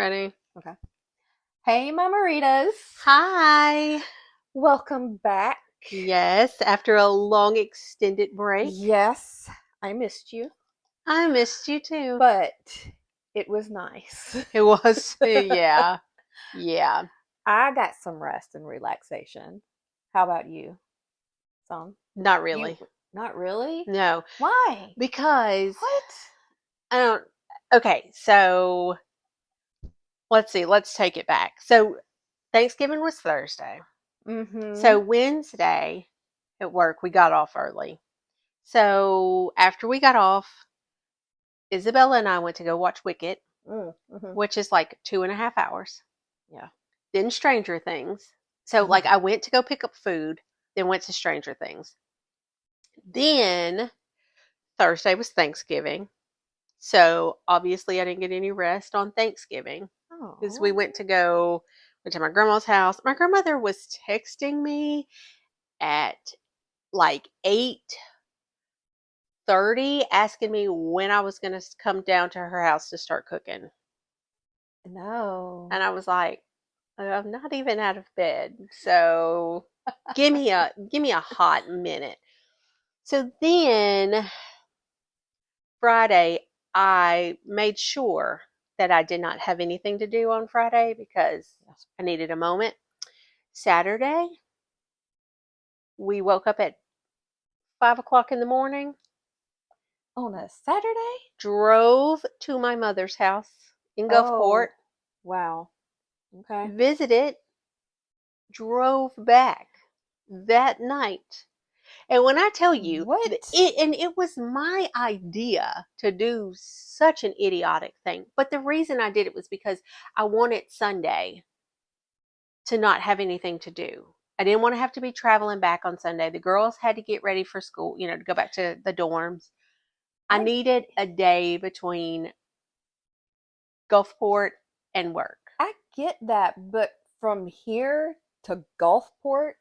Ready? Okay. Hey, margaritas. Hi. Welcome back. Yes, after a long extended break. Yes, I missed you, I missed you too. but it was nice. It was, yeah, yeah. I got some rest and relaxation. How about you? Some? Not You really. not really? No, Why? because What? I don't. Okay, so let's see. Let's take it back. So Thanksgiving was Thursday. Mm-hmm. So Wednesday at work, we got off early. So after we got off, Isabella and I went to go watch Wicked, Mm-hmm. which is like 2.5 hours. Yeah. Then Stranger Things. So like I went to go pick up food, then went to Stranger Things. Then Thursday was Thanksgiving. So obviously I didn't get any rest on Thanksgiving because we Oh. went to my grandma's house. My grandmother was texting me at like 8:30 asking me when I was going to come down to her house to start cooking. No. And I was like, I'm not even out of bed. So give me a hot minute. So then Friday, I made sure that I did not have anything to do on Friday because Yes. I needed a moment. Saturday, we woke up at 5 o'clock in the morning, On a Saturday? drove to my mother's house in Gulfport, Oh, wow. Okay. visited, drove back that night. And when I tell you, What? it was my idea to do such an idiotic thing. But the reason I did it was because I wanted Sunday to not have anything to do. I didn't want to have to be traveling back on Sunday. The girls had to get ready for school, to go back to the dorms. I I needed a day between Gulfport and work. I get that, but from here to Gulfport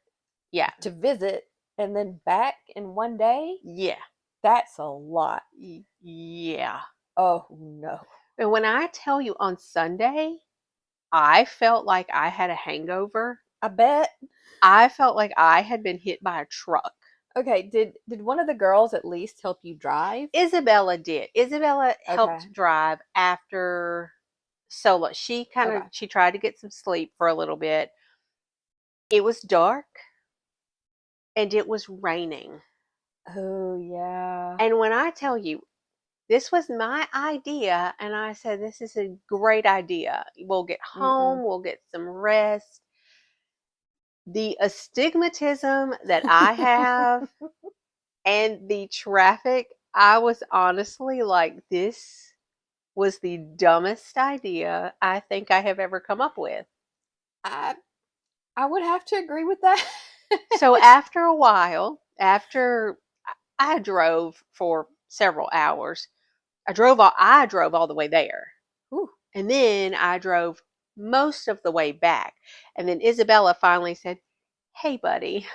Yeah. to visit and then back in one day, Yeah. that's a lot. Yeah. Oh no. And when I tell you on Sunday, I felt like I had a hangover. I bet. I felt like I had been hit by a truck. Okay, did one of the girls at least help you drive? Isabella did. Isabella Okay. helped drive after Sola. Okay. She tried to get some sleep for a little bit. It was dark and it was raining. Oh yeah. And when I tell you, this was my idea, and I said, this is a great idea. We'll get Mm-mm. home, we'll get some rest. The astigmatism that I have and the traffic, I was honestly like, this was the dumbest idea I think I have ever come up with. I I would have to agree with that. So after a while, after I drove for several hours, I drove all the way there. Ooh. And then I drove most of the way back. And then Isabella finally said, "Hey buddy,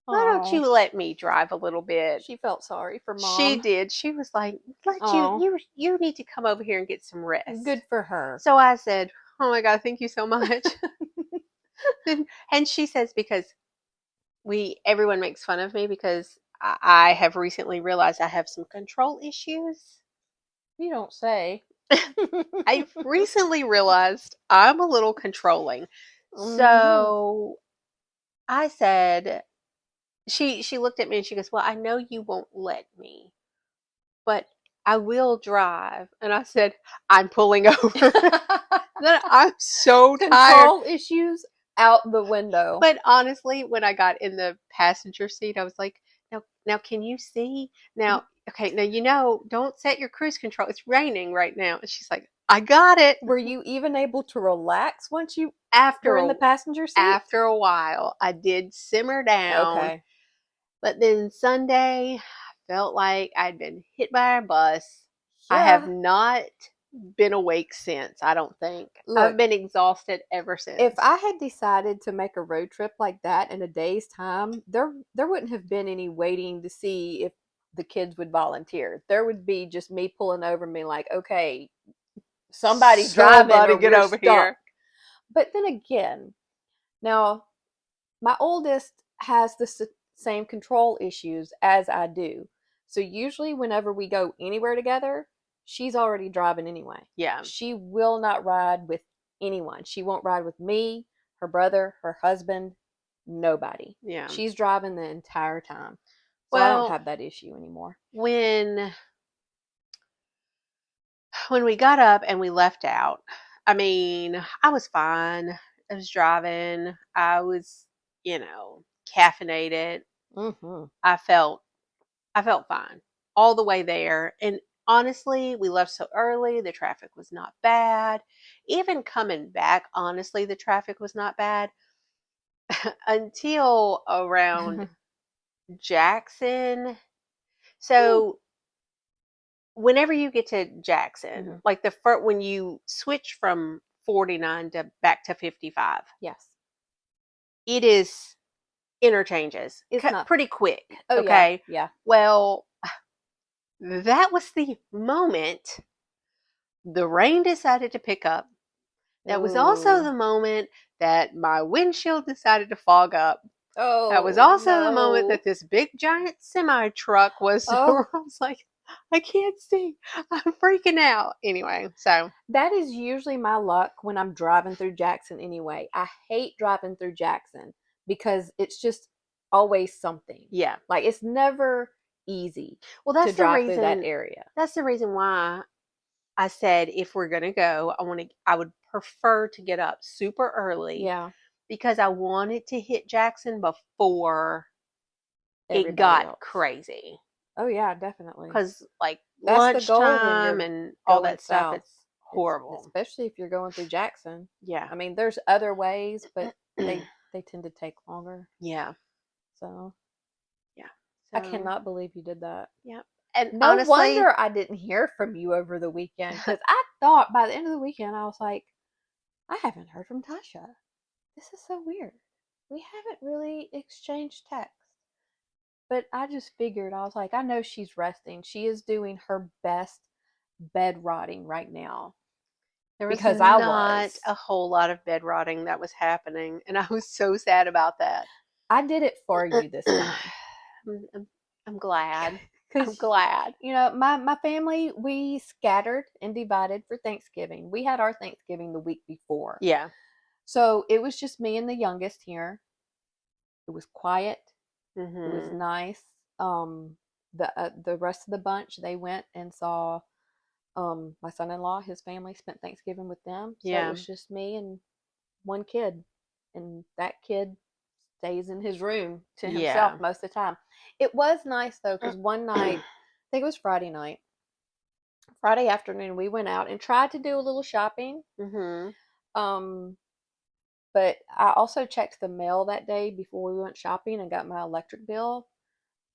why don't Oh, you let me drive a little bit?" she felt sorry for She mom. did. She was like, "Let you Oh, you need to come over here and get some rest." good for her. So I said, "Oh my God, thank you so much." And she says, because everyone makes fun of me because I have recently realized I have some control issues. You don't say. I've recently realized I'm a little controlling. Hmm. So I said, she looked at me and she goes, "Well, I know you won't let me, but I will drive." And I said, "I'm pulling over." Then I'm so tired. Control issues out the window. But honestly, when I got in the passenger seat, I was like, now can you see? Now, okay, now don't set your cruise control. It's raining right now. And she's like, "I got it." Were you even able to relax once you After were in a the passenger seat? after a while, I did simmer down. Okay. But then Sunday, I felt like I'd been hit by a bus. I have Yeah. not been awake since, I don't think. I've Look, been exhausted ever if since. I had decided to make a road trip like that in a day's time, there wouldn't have been any waiting to see if the kids would volunteer. There would be just me pulling over and being like, "Okay, somebody driving Somebody or get we're over stuck. here. But then again, now my oldest has the same control issues as I do. So usually whenever we go anywhere together, she's already driving anyway. Yeah. She will not ride with anyone. She won't ride with me, her brother, her husband, nobody. Yeah. She's driving the entire time. So I don't Well, have that issue anymore. when we got up and we left out, I mean, I was fine. I was driving. I was, caffeinated. Mm-hmm. I felt fine all the way there. And honestly, we left so early. The traffic was not bad. Even coming back, honestly, the traffic was not bad until around Jackson. So whenever you get to Jackson, Mm-hmm. like when you switch from 49 to back to 55, Yes. it is interchanges It's not. pretty quick. Oh, yeah. Okay. Yeah. Well, that was the moment the rain decided to pick up. That was also Oh. the moment that my windshield decided to fog up. That was Oh, also the moment no. that this big giant semi truck was. I Oh, was like, I can't see. I'm freaking out. Anyway, so that is usually my luck when I'm driving through Jackson anyway. I hate driving through Jackson because it's just always something. yeah. Like, it's never easy Well, to drive through that area. That's the reason why I said if we're gonna go, I would prefer to get up super early Yeah, because I wanted to hit Jackson before it everybody got else. crazy. Oh, yeah, definitely. Because like That's the goal when lunchtime you're and all going that stuff, south. it's It's horrible. especially if you're going through Jackson. Yeah. I mean, there's other ways, but they tend to take longer. Yeah. So Yeah. I So cannot believe you did that. yeah. And No honestly, wonder I didn't hear from you over the weekend because I thought by the end of the weekend I was like, I haven't heard from Tasha. This is so weird. We haven't really exchanged text. But I just figured, I was like, I know she's resting. She is doing her best bed rotting right now there was because I not was. a whole lot of bed rotting that was happening, and I was so sad about that. I did it for you this time. I'm, I'm, I'm glad. I'm Because, glad. my family, we scattered and divided for Thanksgiving. We had our Thanksgiving the week before. Yeah. So it was just me and the youngest here. It was quiet. It was Mhm. nice. The rest of the bunch, they went and saw my son-in-law. His family spent Thanksgiving with them. So it Yeah. was just me and one kid, and that kid stays in his room to himself Yeah. most of the time. It was nice though, because one night, I think it was Friday night, Friday afternoon, we went out and tried to do a little shopping. Mhm. Um, but I also checked the mail that day before we went shopping and got my electric bill.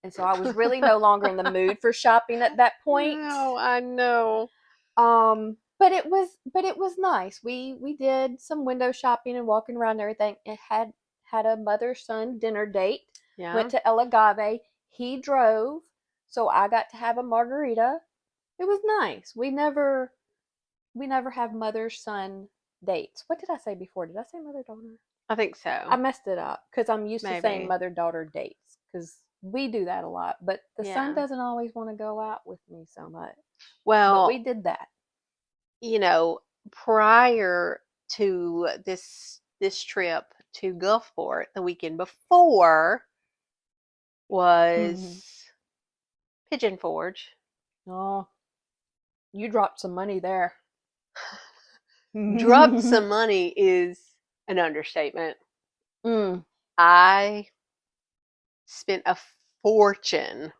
And so I was really no longer in the mood for shopping at that point. No, I know. But it was nice. We did some window shopping and walking around and everything. It had a mother son dinner date. Went Yeah. to El Agave. He drove, so I got to have a margarita. It was nice. We never have mother son dates. What did I say before? Did I say mother daughter? I think I so. messed it up because I'm used to saying Maybe. mother daughter dates because we do that a lot. But the son Yeah. doesn't always want to go out with me so much. But we Well, did that. you know, prior to this trip to Gulfport, the weekend before was Pigeon Forge. Oh, you dropped some money there. Dropped some money is an understatement. Mm, I spent a fortune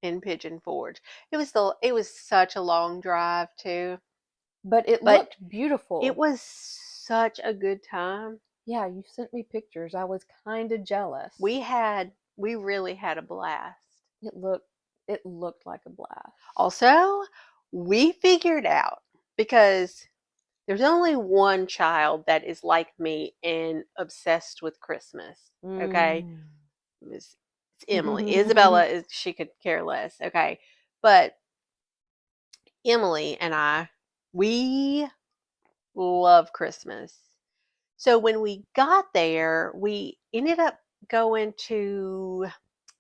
in Pigeon Forge. It was such a long drive too, but it but looked it beautiful. was such a good time. Yeah, you sent me pictures. I was kind of jealous. We really had a blast. It looked it looked like a blast. Also, we figured out because there's only one child that is like me and obsessed with Christmas. Okay, Mm. it's Emily. Isabella is she could care less. Okay, but Emily and I We love Christmas. So when we got there, we ended up going to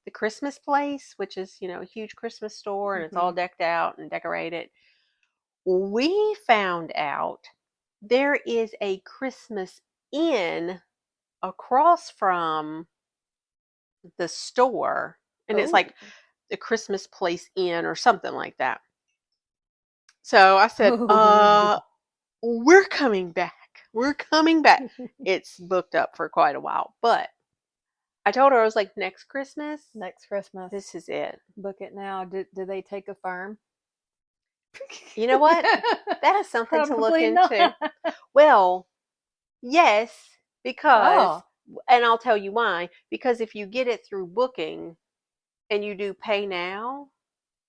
the Christmas place, which is, a huge Christmas store and it's all Mm-hmm. decked out and decorated. We found out there is a Christmas inn across from the store, and it's Oh. like the Christmas Place Inn or something like that. So I said, Oh. we're coming back. We're coming back. It's booked up for quite a while, but I told her, I was like, next Christmas, Next Christmas. this is it. Book it now. Do they take a firm? You know what? That is something to look Probably into. not. Well, yes, because, Oh. and I'll tell you why, because if you get it through booking and you do pay now,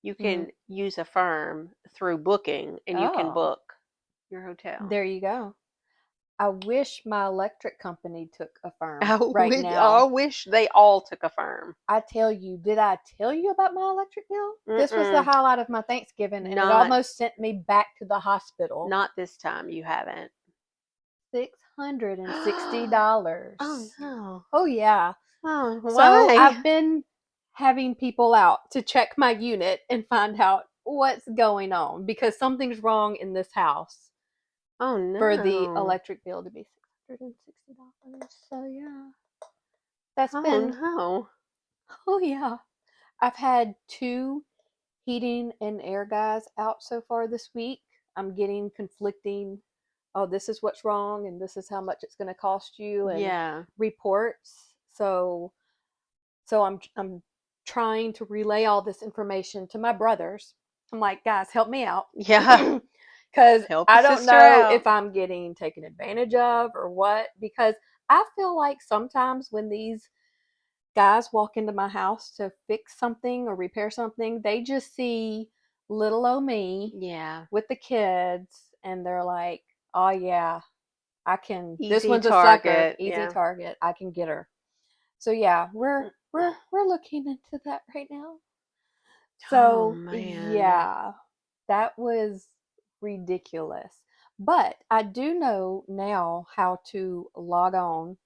you Mm-hmm. can use a firm through booking and you can Oh. book your hotel. There you go. I wish my electric company took a firm I right I now. wish they all took a firm. I tell you, did I tell you about my electric bill? This was the Mm-mm, highlight of my Thanksgiving, and it not almost sent me back to the hospital. not this time. You haven't. Oh $660. no. Oh, yeah. Oh, So why? I've been having people out to check my unit and find out what's going on because something's wrong in this house Oh for the no. electric bill to be $660. So, yeah, that's Oh been, no. oh, yeah. I've had two heating and air guys out so far this week. I'm getting conflicting, oh, this is what's wrong and this is how much it's going to cost you and Yeah. reports. So I'm trying to relay all this information to my brothers. I'm like, guys, help me out. Yeah. Cuz Help a I don't sister know out. if I'm getting taken advantage of or what, because I feel like sometimes when these guys walk into my house to fix something or repair something, they just see little old me Yeah. with the kids and they're like, "Oh yeah, I can. This Easy one's a sucker, target. easy Yeah. target. I can get her." So yeah, we're looking into that right now. Oh So man. yeah, that was ridiculous. But I do know now how to log on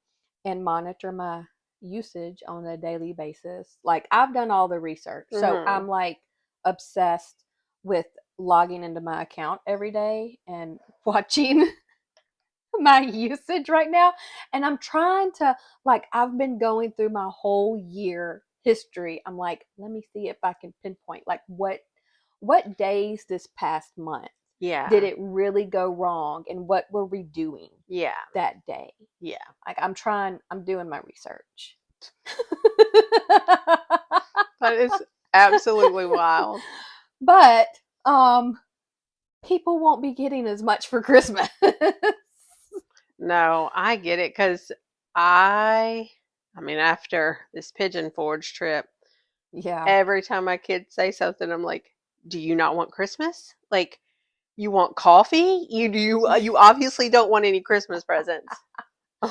and monitor my usage on a daily basis. Like I've done all the research. So Mhm. I'm like obsessed with logging into my account every day and watching my usage right now. And I'm trying to, like, I've been going through my whole year history. I'm like, let me see if I can pinpoint like what days this past month did Yeah. it really go wrong and what were we doing Yeah. that day. Yeah. Like I'm doing my research. That is absolutely wild. But um people won't be getting as much for Christmas. No, I get it because I, I mean, after this Pigeon Forge trip, Yeah. every time my kids say something, I'm like, "Do you not want Christmas? Like, you want coffee? You obviously don't want any Christmas presents."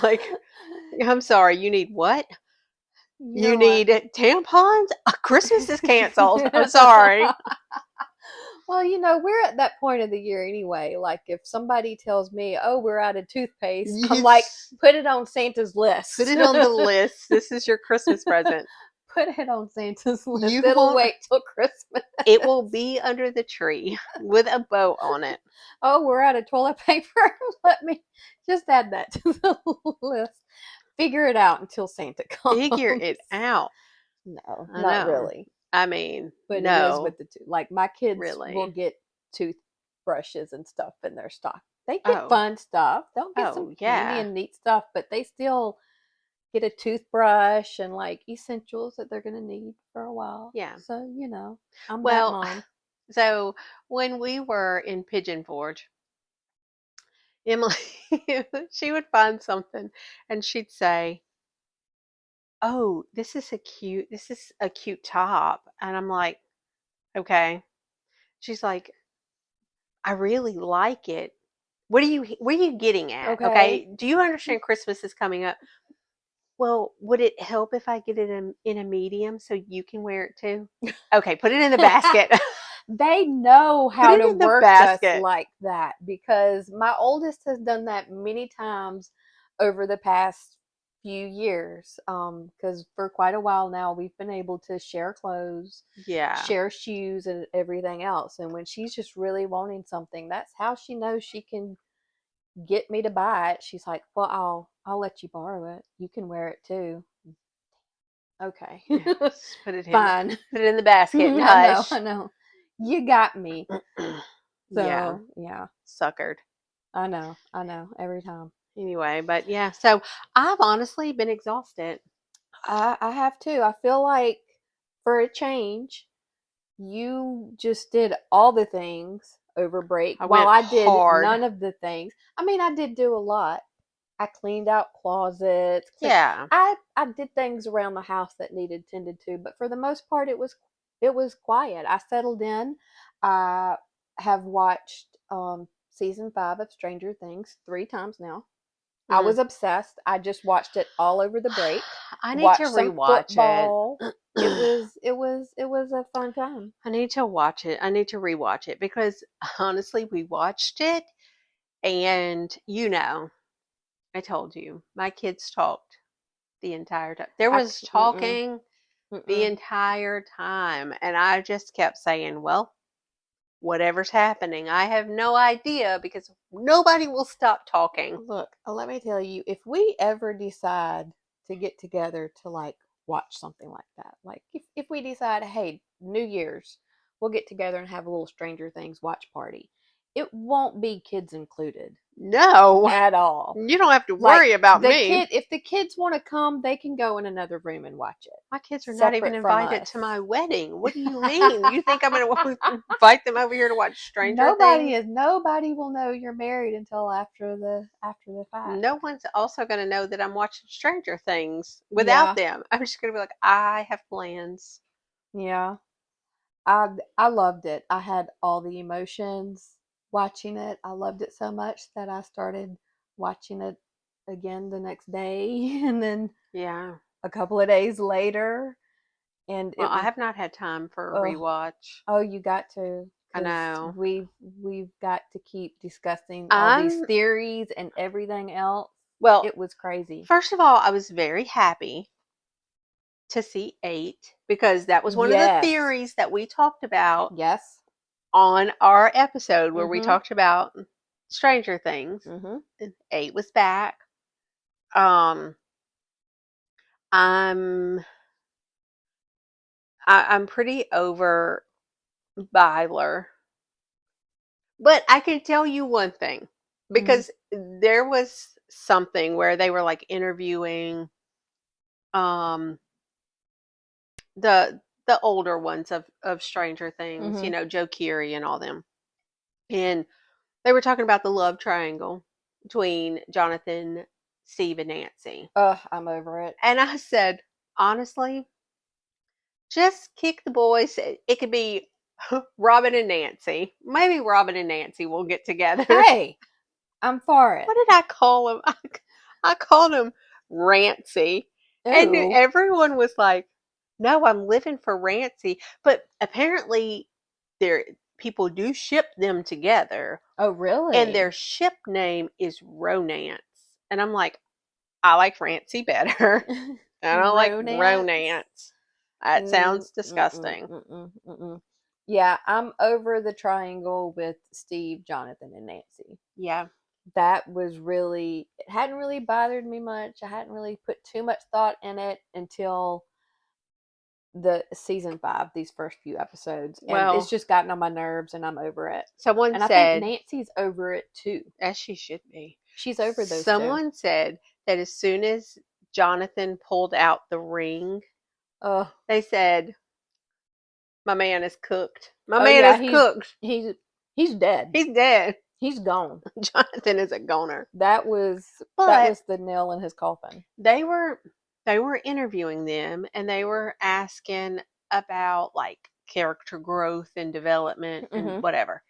Like, I'm sorry, you need what? You You know what? need tampons? Christmas is canceled. I'm sorry. Well, we're at that point of the year anyway. Like, if somebody tells me, "Oh, we're out of toothpaste," I'm like, Yes. "Put it on Santa's Put list." it on the list. This is your Christmas present. Put it on Santa's list. You It'll won't, wait till Christmas. it will be under the tree with a bow on it. Oh, we're out of toilet paper. Let me just add that to the list. Figure it out until Santa Figure comes. it out. No, I not know. really. I mean, But it is no, with the two. Like my kids will really. get toothbrushes and stuff in their stock. They get Oh, fun stuff. They'll get some oh, candy yeah. and neat stuff, but they still get a toothbrush and like essentials that they're gonna need for a while. Yeah. So, I'm that Well, mom. so when we were in Pigeon Forge, Emily, she would find something and she'd say, "Oh, this is a cute top." And I'm like, "Okay." She's like, "I really like it. What are you getting at? Okay. Okay. Do you understand Christmas is coming up? Well, would it help if I get it in a medium so you can wear it too? Okay, put it in the basket." They know Put how it to in the work us basket. like that because my oldest has done that many times over the past few years. Because for quite a while now, we've been able to share clothes, Yeah. share shoes, and everything else. And when she's just really wanting something, that's how she knows she can get me to buy it. She's like, "Well, I'll let you borrow it. You can wear it too." Okay, Yeah. Just fine. put it in the basket and I know, I hush. know. You got me. Yeah. So yeah, Suckered. I know. Every time. Anyway, but yeah, so I've honestly been exhausted. I have too. I feel like for a change, you just did all the things over break I while went I did hard. none of the things. I mean, I did do a lot. I cleaned out closets. Yeah. I did things around the house that needed tended to, but for the most part, it was quiet. I settled in. I have watched season 5 of Stranger Things 3 times now. I Mm. was obsessed. I just watched it all over the break. I need to Watched some rewatch it. football. It was a fun time. I need to watch it. I need to rewatch it because honestly, we watched it and I told you, my kids talked the entire time. There I was c- mm-mm, talking the mm-mm. entire time. And I just kept saying, well, whatever's happening, I have no idea because nobody will stop talking. Look, let me tell you, if we ever decide to get together to like watch something like that, like if we decide, hey, New Year's, we'll get together and have a little Stranger Things watch party, it won't be kids included No, at all. you don't have to Like worry about me. if the kids want to come, they can go in another room and watch it, My kids are not even separate from invited us. to my wedding. What do you mean? You think I'm going to invite them over here to watch Stranger Things? Nobody will know you're married until after the fact. No one's also going to know that I'm watching Stranger Things without Yeah, them. I'm just going to be like, I have plans. yeah. I loved it. I had all the emotions watching it. I loved it so much that I started watching it again the next day and then Yeah. a couple of days later and Well, it I was have not had time for a oh, rewatch. oh you got to I cuz know. we've got to keep discussing all these I'm, theories and everything else. well, It was crazy. first of all, I was very happy to see 8 because that was one of the Yes. theories that we talked about Yes. on our episode where we Mhm. talked about Stranger Things. Mhm. 8 was back. Um, I'm I'm pretty over Byler, but I can tell you one thing Mhm. because there was something where they were like interviewing um the older ones of Stranger Things, Mhm. Joe Keery and all them, and they were talking about the love triangle between Jonathan, Steve, and Nancy, Ugh, I'm over it. and I said honestly, just kick the boys. It could be Robin and Nancy. Maybe Robin and Nancy will get together. Hey, I'm for it. What did I call him? I called him Rancy. And Ooh. everyone was like, no, I'm living for Rancy. But apparently, there people do ship them together, Oh, and their really? ship name is Ronance. And I'm like, I like Rancy better. I don't like Romance? Ronance. That Mm, sounds mm-mm, disgusting. mm-mm, mm-mm. Yeah, I'm over the triangle with Steve, Jonathan, and Nancy. Yeah. That was really, it hadn't really bothered me much. I hadn't really put too much thought in it until the season 5, these first few episodes. And it's Well, just gotten on my nerves and I'm over it. someone And I think said, Nancy's over it too. as she should be, She's over those two. someone said that as soon as Jonathan pulled out the ring, Oh, they said, my man is cooked. My oh man yeah, is cooked. he's he's dead. He's dead. He's gone. Jonathan is a goner. That But was the nail in his coffin. they were they were interviewing them and they were asking about like character growth and development and Hmm. whatever.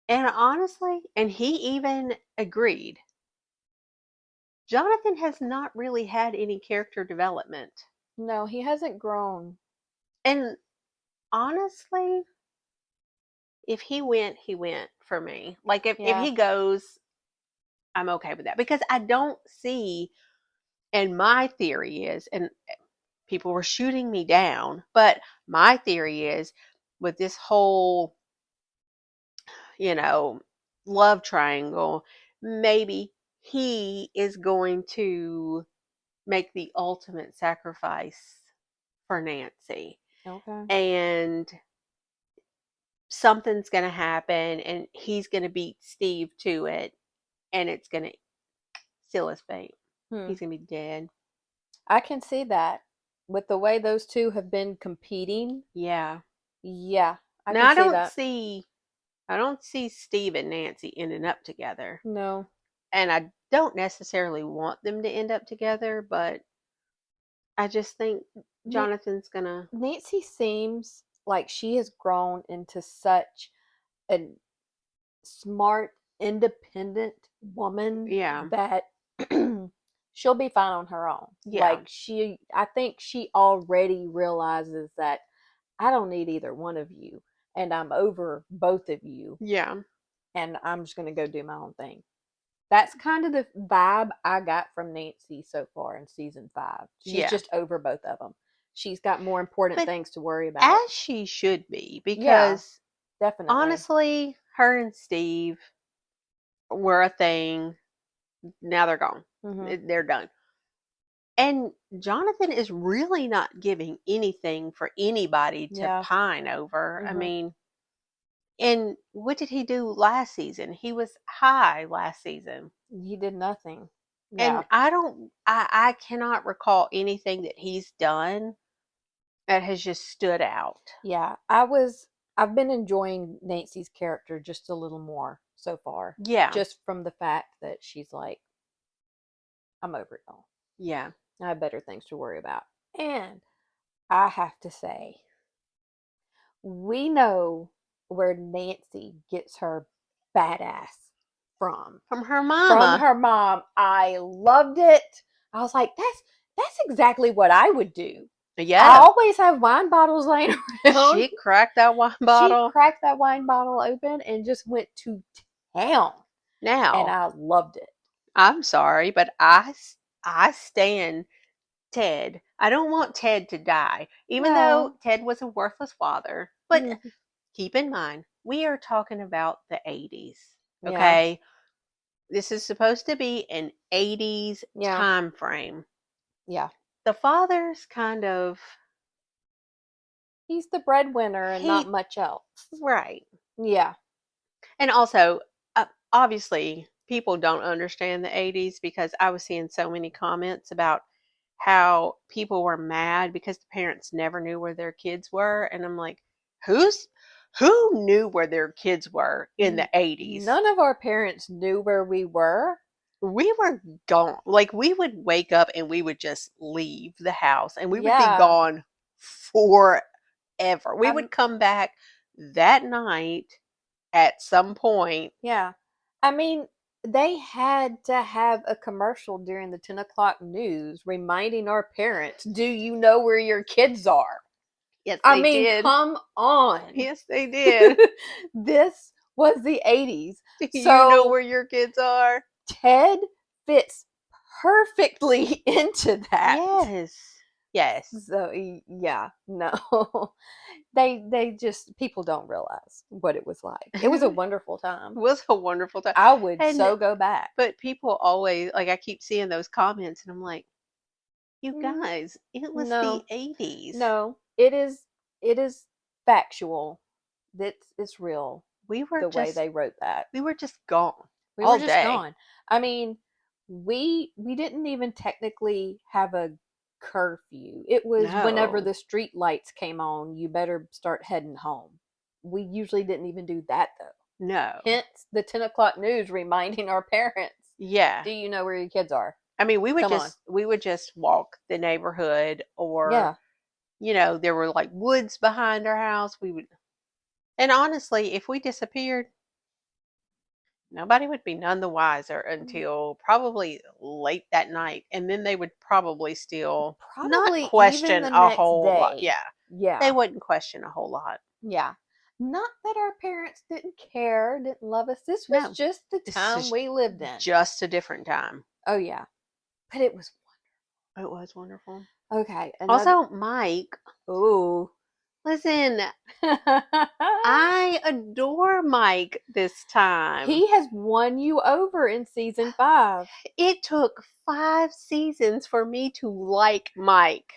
And honestly, and he even agreed, Jonathan has not really had any character development. No, he hasn't grown. And honestly, if he went, he went for me. Like if Yeah. he goes, I'm okay with that because I don't see. And my theory is, and people were shooting me down, but my theory is with this whole, you know, love triangle, maybe he is going to make the ultimate sacrifice for Nancy. Okay. And something's going to happen and he's going to beat Steve to it and it's going to seal his fate. Hmm. He's going to be dead. I can see that with the way those two have been competing. Yeah. Yeah, I Now can see that. I don't see Steve and Nancy ending up together. No. And I don't necessarily want them to end up together, but I just think Na- Jonathan's gonna. Nancy seems like she has grown into such a smart, independent woman Yeah. that she'll be fine on her own. Yeah. Like I think she already realizes that I don't need either one of you, and I'm over both of you, Yeah. and I'm just going to go do my own thing. That's kind of the vibe I got from Nancy so far in season 5. She's Yeah. just over both of them. She's got more important But things to worry about. as she should be, Yeah, because definitely. honestly, her and Steve were a thing. Now they're gone. Mhm. They're done. And Jonathan is really not giving anything for anybody to Yeah. pine over. I Mhm. mean, and what did he do last season? He was high last season. He did nothing. And Yeah. I cannot recall anything that he's done that has just stood out. Yeah. I've been enjoying Nancy's character just a little more so far. Yeah. Just from the fact that she's like, I'm over it all. Yeah. I have better things to worry about. And I have to say, we know where Nancy gets her badass from. From her From mama. her mom. I loved it. I was like, that's exactly what I would do. I Yeah. always have wine bottles laying around. She cracked that wine She bottle. cracked that wine bottle open and just went to town. And Now, I loved it. I'm sorry, but I stand Ted. I don't want Ted to die, even though No. Ted was a worthless father. But Mm, keep in mind, we are talking about the 80s. yeah. Okay? This is supposed to be an 80s Yeah. time frame. Yeah. The father's kind of He's the breadwinner and not he much else. right. Yeah. And also, obviously, people don't understand the 80s because I was seeing so many comments about how people were mad because the parents never knew where their kids were. And I'm like, who's who knew where their kids were in the 80s? None of our parents knew where we were. We were gone. Like we would wake up and we would just leave the house and we would be Yeah. gone forever. We I'm would come back that night at some point. Yeah. I mean, they had to have a commercial during the 10 o'clock news reminding our parents, do you know where your kids are? Yes, I they mean, did. come on. Yes, they did. This was the 80s. Do you know So where your kids are? Ted fits perfectly into that. Yes. Yes. So yeah, no. They just people don't realize what it was like. It was a It wonderful time. was a wonderful time. I would And so go back. but people always like I keep seeing those comments and I'm like, you Mm, guys, it was the no, 80s. no, it is factual. It's real We were the way just they wrote that. we were just gone We were all just day. gone. I mean, we didn't even technically have a curfew. It was whenever No. the street lights came on, you better start heading home. We usually didn't even do that though. No. Hence the 10 o'clock news reminding our parents, Yeah. do you know where your kids are? I mean, Come on. we would just walk the neighborhood or Yeah. there were like woods behind our house. We would and honestly, if we disappeared, nobody would be none the wiser until probably late that night. And then they would probably still not Probably even question the a next whole lot. day. Yeah. They Yeah. wouldn't question a whole lot. Yeah. Not that our parents didn't care, didn't love us. This was No, just the this time is we lived in. just a different time. Oh yeah, but it was It was wonderful. okay. Another. Also, Mike, Ooh. listen, I adore Mike this time. He has won you over in season 5. It took 5 seasons for me to like Mike.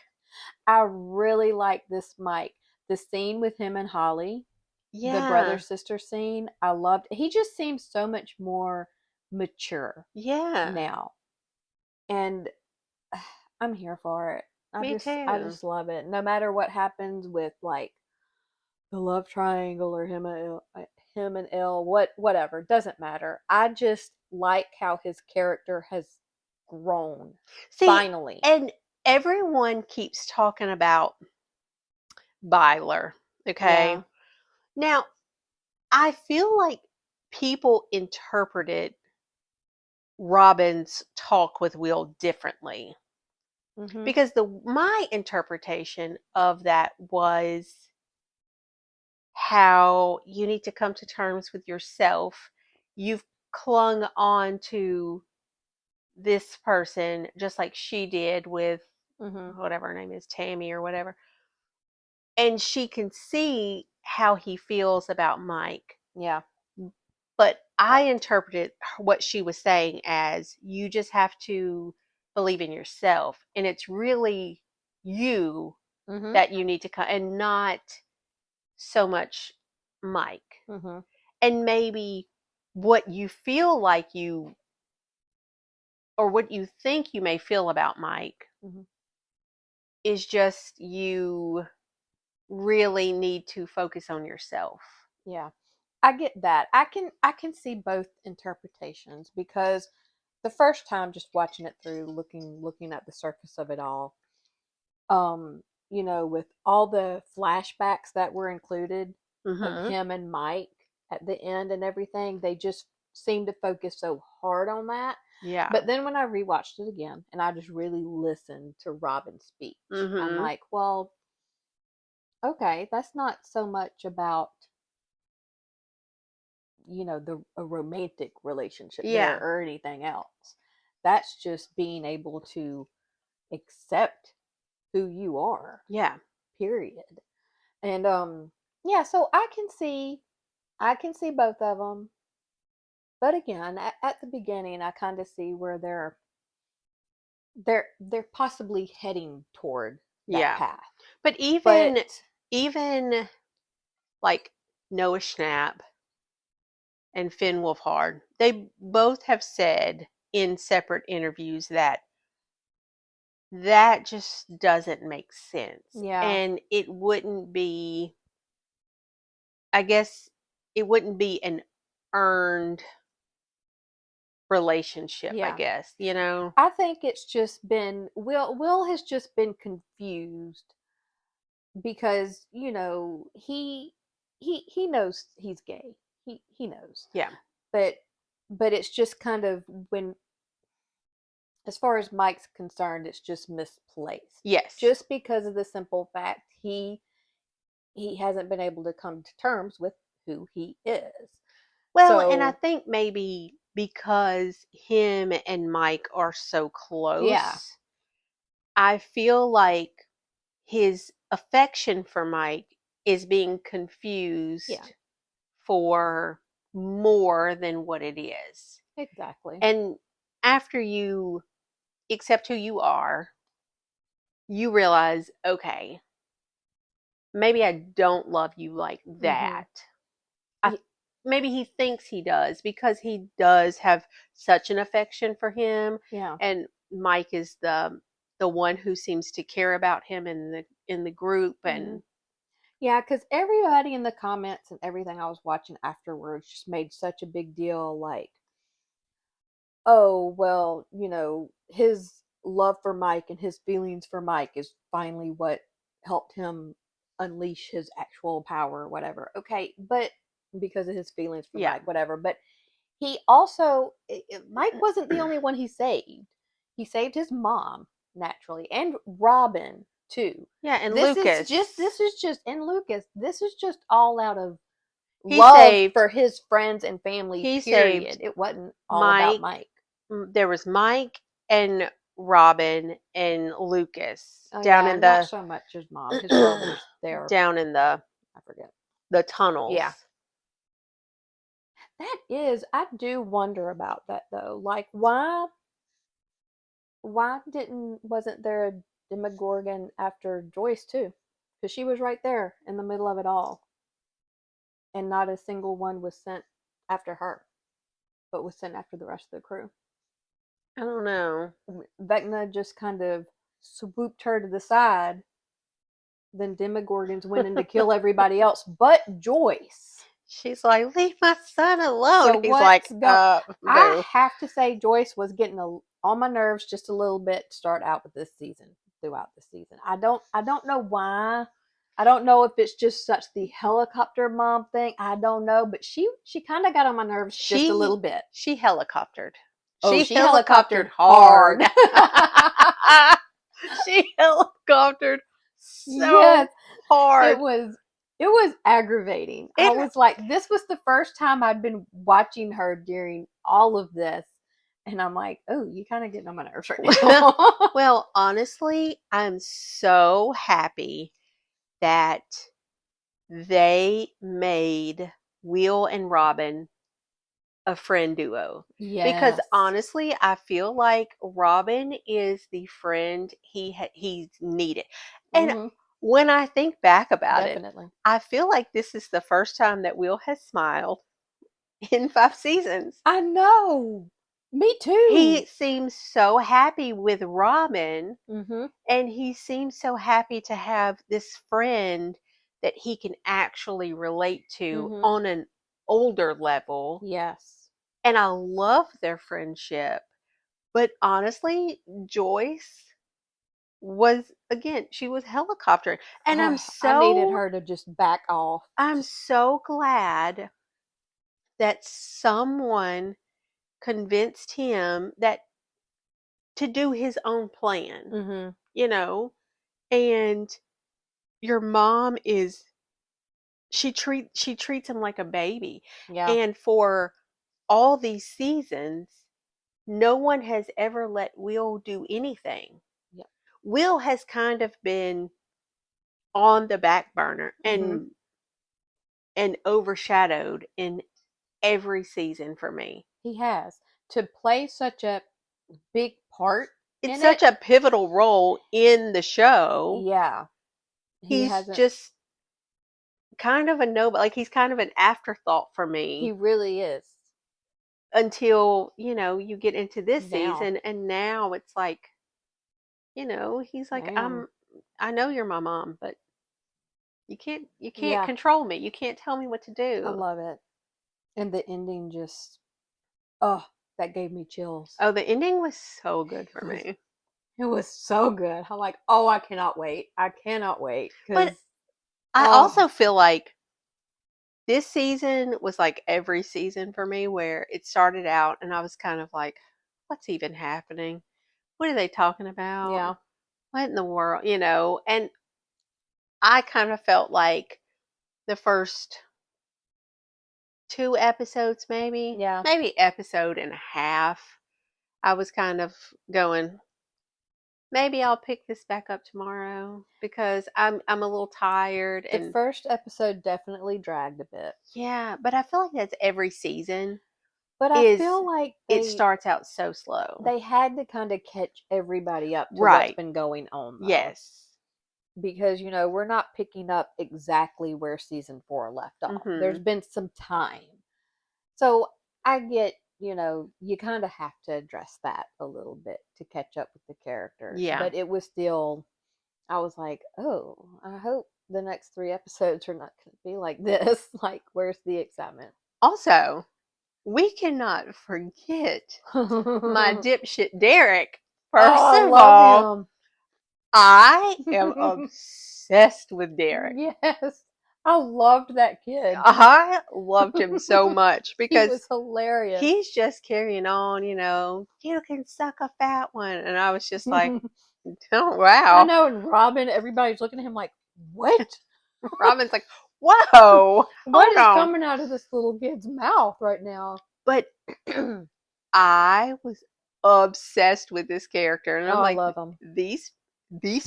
I really like this Mike. The scene with him and Holly, the brother Yeah, sister scene, I loved. He just seems so much more mature yeah, now, and I'm here for it. me I too. just love it. No matter what happens with like the love triangle or him and Elle, whatever, doesn't matter. I just like how his character has grown See, finally. and everyone keeps talking about Byler, Yeah. okay? Now, I feel like people interpreted Robin's talk with Will differently Mhm. because the my interpretation of that was how you need to come to terms with yourself. You've clung on to this person just like she did with Mhm. whatever her name is, Tammy or whatever. And she can see how he feels about Mike. Yeah. But Uh, I interpreted what she was saying as you just have to believe in yourself. And it's really you mhm. that you need to come and not so much Mike. Mhm. And maybe what you feel like you or what you think you may feel about Mike Mhm. is just you really need to focus on yourself. Yeah. I get that. I can see both interpretations because the first time just watching it through looking at the surface of it all, with all the flashbacks that were included of Mhm. him and Mike at the end and everything, they just seem to focus so hard on that. Yeah. But then when I rewatched it again and I just really listened to Robin's speech, I'm Mhm. like, well, okay, that's not so much about the a romantic relationship there Yeah. or anything else. That's just being able to accept who you are, Yeah. period. And yeah, so I can see both of them. But again, at the beginning I kind of see where they're possibly heading toward that Yeah. path. But But even like Noah Schnapp and Finn Wolfhard, they both have said in separate interviews that that just doesn't make sense. yeah, And it wouldn't be, I guess, it wouldn't be an earned relationship, I yeah. guess, you know? I think it's just been Will has just been confused because he knows he's gay. He knows. Yeah. But it's just kind of when as far as Mike's concerned, it's just misplaced. Yes. Just because of the simple fact he hasn't been able to come to terms with who he is. Well, and I So, think maybe because him and Mike are so yeah. close, I feel like his affection for Mike is being Yeah. confused for more than what it is. Exactly. And after you accept who you are, you realize, okay, maybe I don't love you like Mhm. that. I maybe he thinks he does because he does have such an affection for him, Yeah. and Mike is the one who seems to care about him in the group. Mhm. And Yeah, because everybody in the comments and everything I was watching afterwards just made such a big deal, like, oh, well, his love for Mike and his feelings for Mike is finally what helped him unleash his actual power or whatever. Okay, but because of his feelings for yeah, Mike, whatever. But he also, Mike wasn't the only one he saved. He saved his mom, naturally, and Robin, too. yeah, and This is Lucas, just, this is just, and Lucas, this is just all out of He love saved for his friends and family, he period. saved It wasn't all about Mike. Mike. There was Mike and Robin and Lucas Oh down yeah, in not the so much his mom. His mom was there. down in I forget. the tunnels. Yeah. That is, I do wonder about that though. Like why didn't wasn't there a Demogorgon after Joyce too? Because she was right there in the middle of it all, and not a single one was sent after her, but was sent after the rest of the crew. I don't know. Vecna just kind of swooped her to the side. Then Demogorgons went in to kill everybody else, but Joyce. She's like, leave my son alone. So He's what's like, going? I boo. have to say, Joyce was getting on my nerves just a little bit to start out with this season. Throughout the season, I don't know why. I don't know if it's just such the helicopter mom thing. I don't know, but she kind of got on my nerves just a little bit. She helicoptered. Oh, She she helicoptered helicoptered hard. hard. She helicoptered Yes, so hard. it was aggravating. I It was like, this was the first time I'd been watching her during all of this, and I'm like, oh, you kind of getting on my nerves right now. well, honestly, I'm so happy that they made Will and Robin a friend duo. Because Yes. honestly, I feel like Robin is the friend he's needed. And Mm-hmm. when I think back about it, Definitely. I feel like this is the first time that Will has smiled in 5 seasons. I know. Me He too. seems so happy with Robin, Mm-hmm. and he seems so happy to have this friend that he can actually relate to Mm-hmm. on an older level. Yes. And I love their friendship. But honestly, Joyce was again, she was helicoptering. And I needed her to just back off. I'm Just so glad that someone convinced him that to do his own plan, mm-hmm. you know? And your mom is she treats him like a baby. Yeah. And for all these seasons, no one has ever let Will do anything. Yep. Will has kind of been on the back burner Mm-hmm. and overshadowed in every season for me. He has to play such a big part It's in it. such a pivotal role in the show. Yeah. He He's hasn't. just kind of a nobody, like he's kind of an afterthought for He me really is. until, you get into this Now. season and now it's like, he's like, Now. I know you're my mom, but you can't Yeah. control me. You can't tell me what to I do. love it. And the ending just, oh, that gave me chills. Oh, the ending was so good for It was me. it was so good. I'm like, oh, I cannot wait. I cannot wait But because I oh also feel like this season was like every season for me where it started out and I was kind of like, what's even happening? What are they talking about? yeah, What in the world? And I kind of felt like the first 2 episodes, yeah. maybe episode and a half, I was kind of going, maybe I'll pick this back up tomorrow because I'm a little tired The and first episode definitely dragged a bit, yeah, but I feel like that's every season but I is feel like it starts out so slow. they had to kind of catch everybody up to what's Right. been going on though, Yes. because we're not picking up exactly where season 4 left off. There's Mhm. been some time, so I get you kind of have to address that a little bit to catch up with the characters, Yeah. but it was still. I was like, oh, I hope the next 3 episodes are not going to be like this. Like, where's the excitement? Also, we cannot forget my Oh, dipshit Derek. First I of all, love I am him. obsessed with Derek. Yes, I loved that kid. I loved him so much He because was hilarious. he's just carrying on, you can suck a fat one. And I was just like, oh, I wow. know, and Robin, everybody's looking at him like, what? Robin's like, Whoa, hold What is on. coming out of this little kid's mouth right now? But I was obsessed with this character, and I'm Oh, I like, love him. these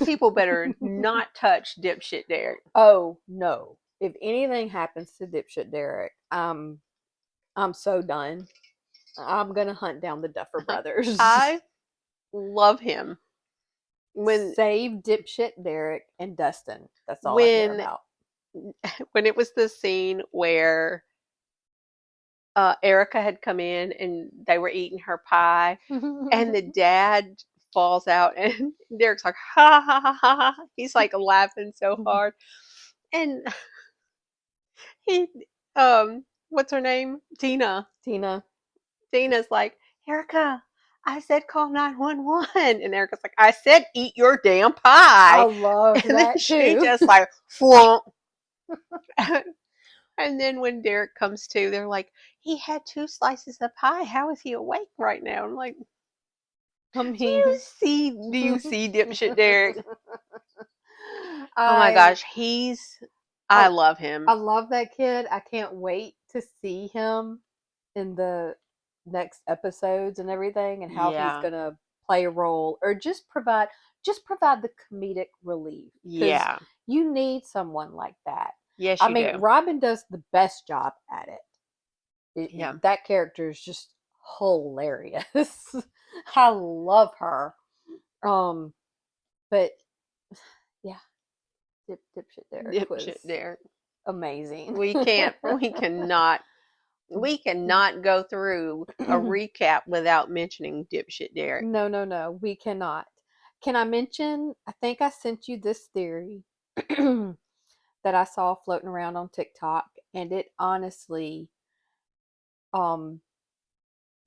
people better not touch dipshit Derek. Oh no! If anything happens to dipshit Derek, I'm so done. I'm gonna hunt down the Duffer Brothers. I love him. When Save dipshit Derek and Dustin. That's all I care when about. when it was the scene where Erica had come in and they were eating her pie, and the dad falls out, and Derek's like, ha ha ha ha ha. He's like laughing so hard, and he, what's her name? Tina. Tina. Tina's like, Erica, I said call 911. And Erica's like, I said eat your damn I pie. loved And then that she too. just like, flunk. And then when Derek comes to, they're like, he had 2 slices of pie. How is he awake right now? I'm like, I mean, do you see dipshit Derek? Oh my I, gosh, I I love I him. love that kid. I can't wait to see him in the next episodes and everything, and how he's Yeah, gonna play a role, or just provide the comedic relief, because yeah, you need someone like that. yes, I you mean, do. Robin does the best job at it. Yeah, That character is just hilarious. I love her. Um, but yeah, dipshit Derek was dipshit Derek. amazing. We can't, we cannot go through a recap without mentioning dipshit Derek. No, no, no, we cannot. Can I mention? I think I sent you this theory that I saw floating around on TikTok, and it honestly, um,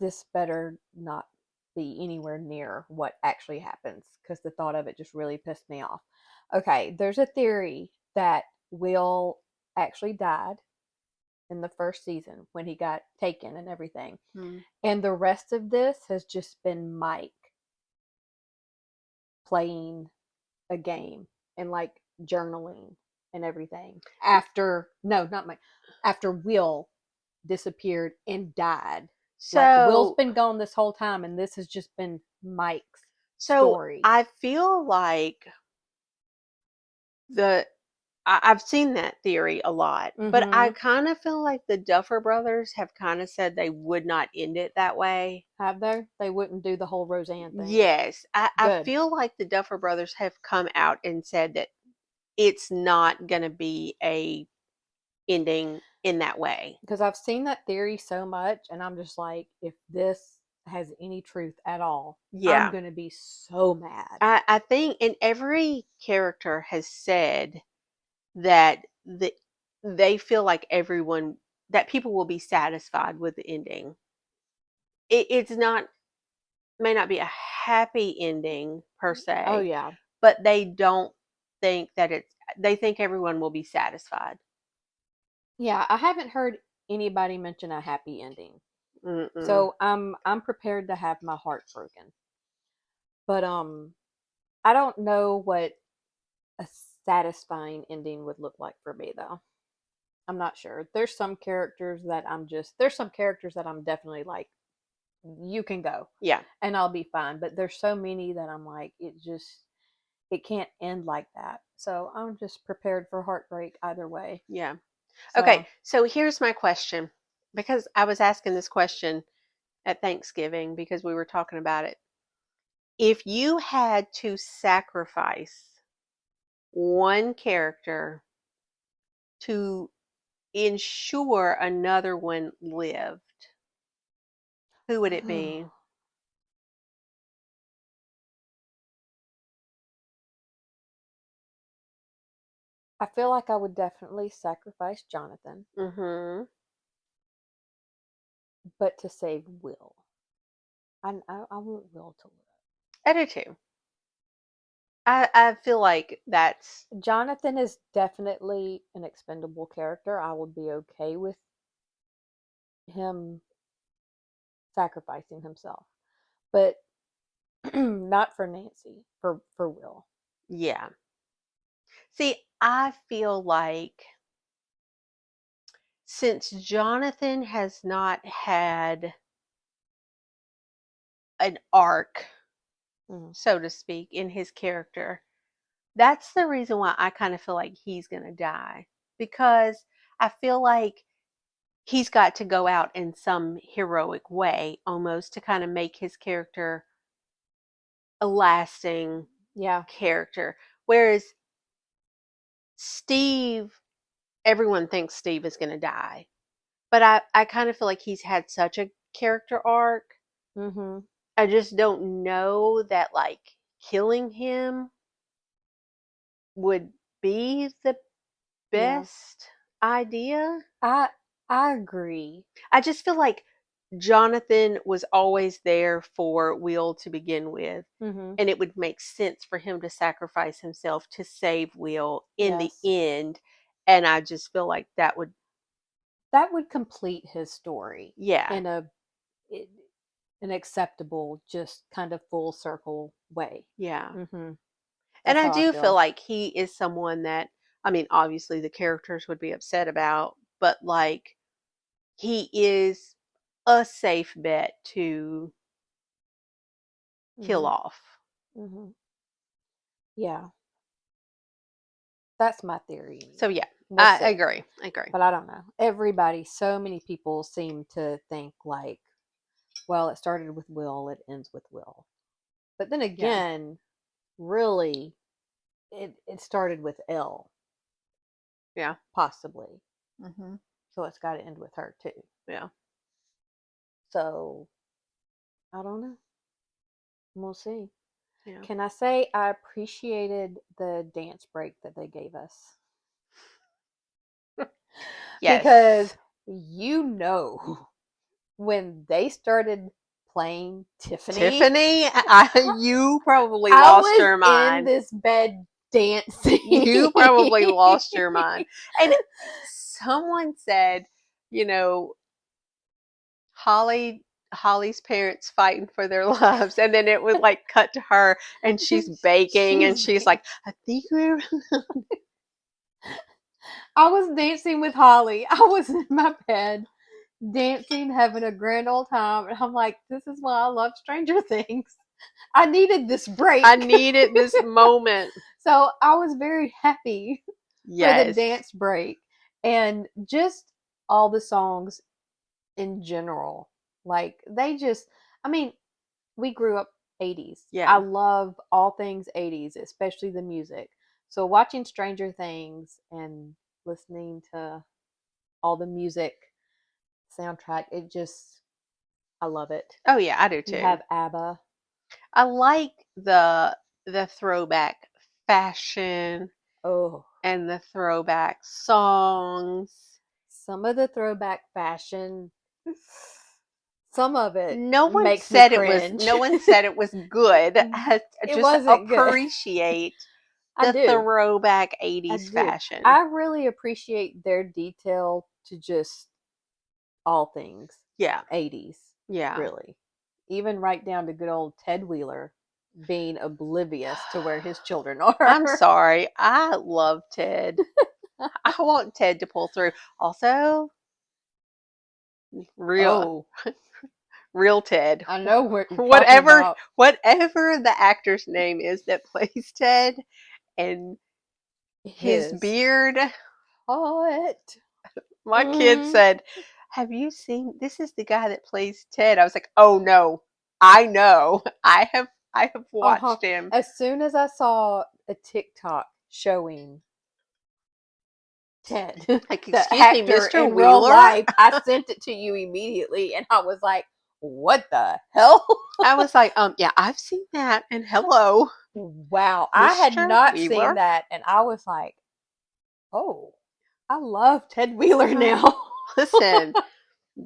this better not be anywhere near what actually happens, because the thought of it just really pissed me off. Okay, there's a theory that Will actually died in the first season when he got taken and everything. Hmm. And the rest of this has just been Mike playing a game and like journaling and everything. After, no, not Mike, after Will disappeared and died. Like, Will's So, been gone this whole time, and this has just been Mike's so story. I feel like the I've seen that theory a lot, but I Mm-hmm. kind of feel like the Duffer Brothers have kind of said they would not end it that way. Have they? They wouldn't do the whole Roseanne thing. Yes, I Good. feel like the Duffer Brothers have come out and said that it's not going to be a ending in that way. Because I've seen that theory so much, and I'm just like, if this has any truth at all, I'm Yeah. going to be so mad. I think, and every character has said that they feel like that people will be satisfied with the ending. It's not, may not be a happy ending per Oh, se, yeah. but they don't think that they think everyone will be satisfied. Yeah, I haven't heard anybody mention a happy ending. Mm-mm. So I'm prepared to have my heart broken. But I don't know what a satisfying ending would look like for me, though. I'm not sure. There's some characters that I'm definitely like, you can go Yeah, and I'll be fine. But there's so many that I'm like, it can't end like that. So I'm just prepared for heartbreak either way. yeah. Okay, So so here's my question, because I was asking this question at Thanksgiving because we were talking about it. If you had to sacrifice one character to ensure another one lived, who would it be? I feel like I would definitely sacrifice Jonathan, Mm-hmm. but to save Will. I want Will to live. I do too. I feel like that's Jonathan is definitely an expendable character. I would be okay with him sacrificing himself, but not for Nancy, for Will. yeah. See, I feel like since Jonathan has not had an arc, Mm-hmm. so to speak, in his character, that's the reason why I kind of feel like he's going to die. Because I feel like he's got to go out in some heroic way almost to kind of make his character a lasting Yeah. character. Whereas Steve, everyone thinks Steve is going to die. But I kind of feel like he's had such a character arc. Mm-hmm. I just don't know that like killing him would be the Yeah. best idea. I I agree. I just feel like Jonathan was always there for Will to begin with, Mm-hmm. and it would make sense for him to sacrifice himself to save Will in the Yes. end. And I just feel like that would, That would complete his story yeah, in an acceptable, just kind of full circle way. yeah. Mm-hmm. And That's I how I do feel feel. like he is someone that, I mean, obviously the characters would be upset about, but like he is a safe bet to kill Mm-hmm. off. Mm-hmm. Yeah, that's my theory So anyway. yeah, We'll I see. agree. I agree. But I don't know. Everybody, so many people seem to think like, well, it started with Will, it ends with Will. But then Yeah. again, really, it started with Elle, Yeah. possibly. Hmm. So it's got to end with her too. Yeah. So I don't know. We'll see. Yeah. Can I say I appreciated the dance break that they gave us? Because Yes. you know, when they started playing Tiffany, Tiffany, you probably I lost was your in mind. this bed dancing. You probably lost your mind. And someone said, you know, Holly's parents fighting for their lives, and then it would like cut to her, and she's baking, and She's she's like, "I think we're." I was dancing with Holly. I was in my bed dancing, having a grand old time, and I'm like, this is why I love Stranger Things. I needed this I break. needed this moment. So I was very happy for the Yes. dance break and just all the songs in general. Like they just I mean, we grew up 80s. I Yeah. love all things 80s, especially the music. So watching Stranger Things and listening to all the music soundtrack, it just I love it. Oh yeah, I do You too. have ABBA. I like the throwback fashion Oh, and the throwback songs. some of the throwback fashion, some of it No one makes me said it was cringe. no one said it was good. I It just wasn't good. appreciate I the do. throwback I 80s do. fashion. I really appreciate their detail to just all things Yeah. 80s, Yeah. really. Even right down to good old Ted Wheeler being oblivious to where his children I'm are. sorry. I love Ted. I want Ted to pull through. Also, real Oh, real Ted. I know what you're talking Whatever about. whatever the actor's name is that plays Ted, and his His beard. hot. My kid Mm-hmm. said, "Have you seen this is the guy that plays Ted?" I was like, "Oh no. I know. I have Uh-huh. watched him." As soon as I saw a TikTok showing Ted, Like, the "Excuse me, actor Mr. in real Wheeler?" life, I sent it to you immediately, and I was like, "What the hell?" I was like, yeah, I've seen that. And hello, Wow, I had Mr. not seen Wheeler. that, and I was like, "Oh, I love Ted Wheeler Uh, now." Listen,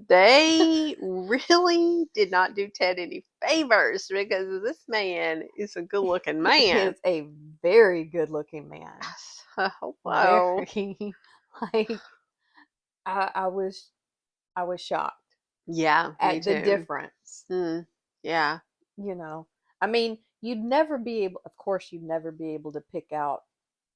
they really did not do Ted any favors because this man is a good looking He man. is a very good-looking man. Hello. Very, like, I was shocked Yeah, me at the too. difference. Mm, yeah. You know, I mean, you'd never be able. Of course, you'd never be able to pick out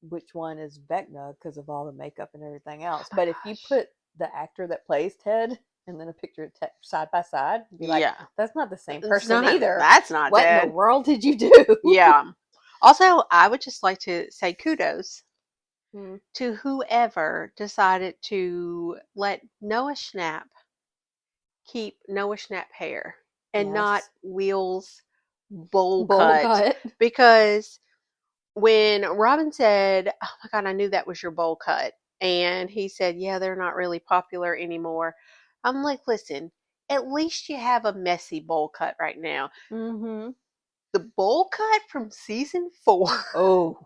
which one is Vecna because of all the makeup and everything else. Oh my But if you gosh. put the actor that plays Ted and then a picture of Ted side by side and be like, Yeah. that's not the same It's person not, either. that's not What in the dead. world did you do? Yeah. Also, I would just like to say kudos Mm, to whoever decided to let Noah Schnapp keep Noah Schnapp hair and not yes. Will's bowl Bowl cut. cut. Because when Robin said, "Oh my God, I knew that was your bowl cut," and he said, "Yeah, they're not really popular anymore," I'm like, listen, at least you have a messy bowl cut right now. Mm-hmm. The bowl cut from season 4 Oh,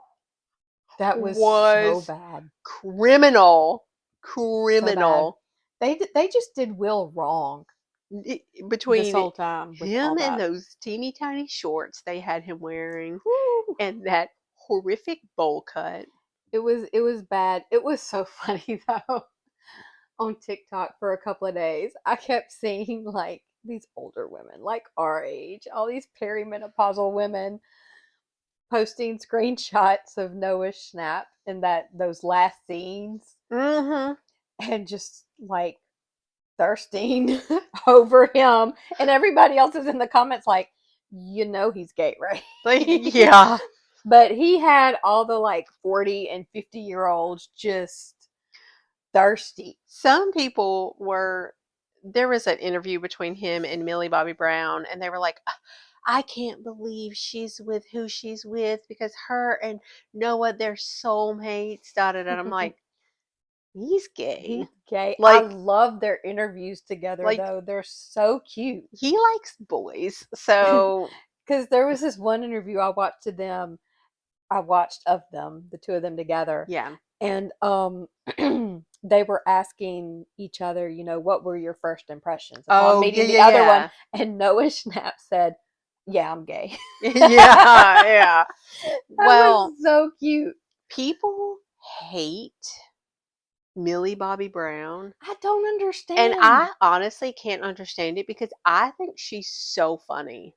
that was so was bad. criminal. So bad. Criminal. They just did Will wrong this Between whole time with all him and that. those teeny tiny shorts they had him wearing Whew. and that horrific bowl cut. It was bad. It was so funny though. On TikTok for a couple of days, I kept seeing like these older women, like our age, all these perimenopausal women posting screenshots of Noah Schnapp in those last scenes Mm-hmm. and just like thirsting over him, and everybody else is in the comments like, he's gay, right? Like, yeah. But he had all the like 40 and 50-year-olds just thirsty. Some people were, there was an interview between him and Millie Bobby Brown, and they were like, I can't believe she's with who she's with because her and Noah, they're soulmates. Da, da, da. I'm like, he's He's gay. gay. I Like, love their interviews together like though. They're so cute. he likes boys. So, Because there was this one interview I watched of them, the two of them together, yeah. and they were asking each other, what were your first impressions upon Oh, yeah, meeting the yeah, other one? yeah. And Noah Schnapp said, "Yeah, I'm gay." Yeah, yeah. That was Well, so cute. people hate Millie Bobby Brown. I don't And understand. I honestly can't understand it because I think she's so funny.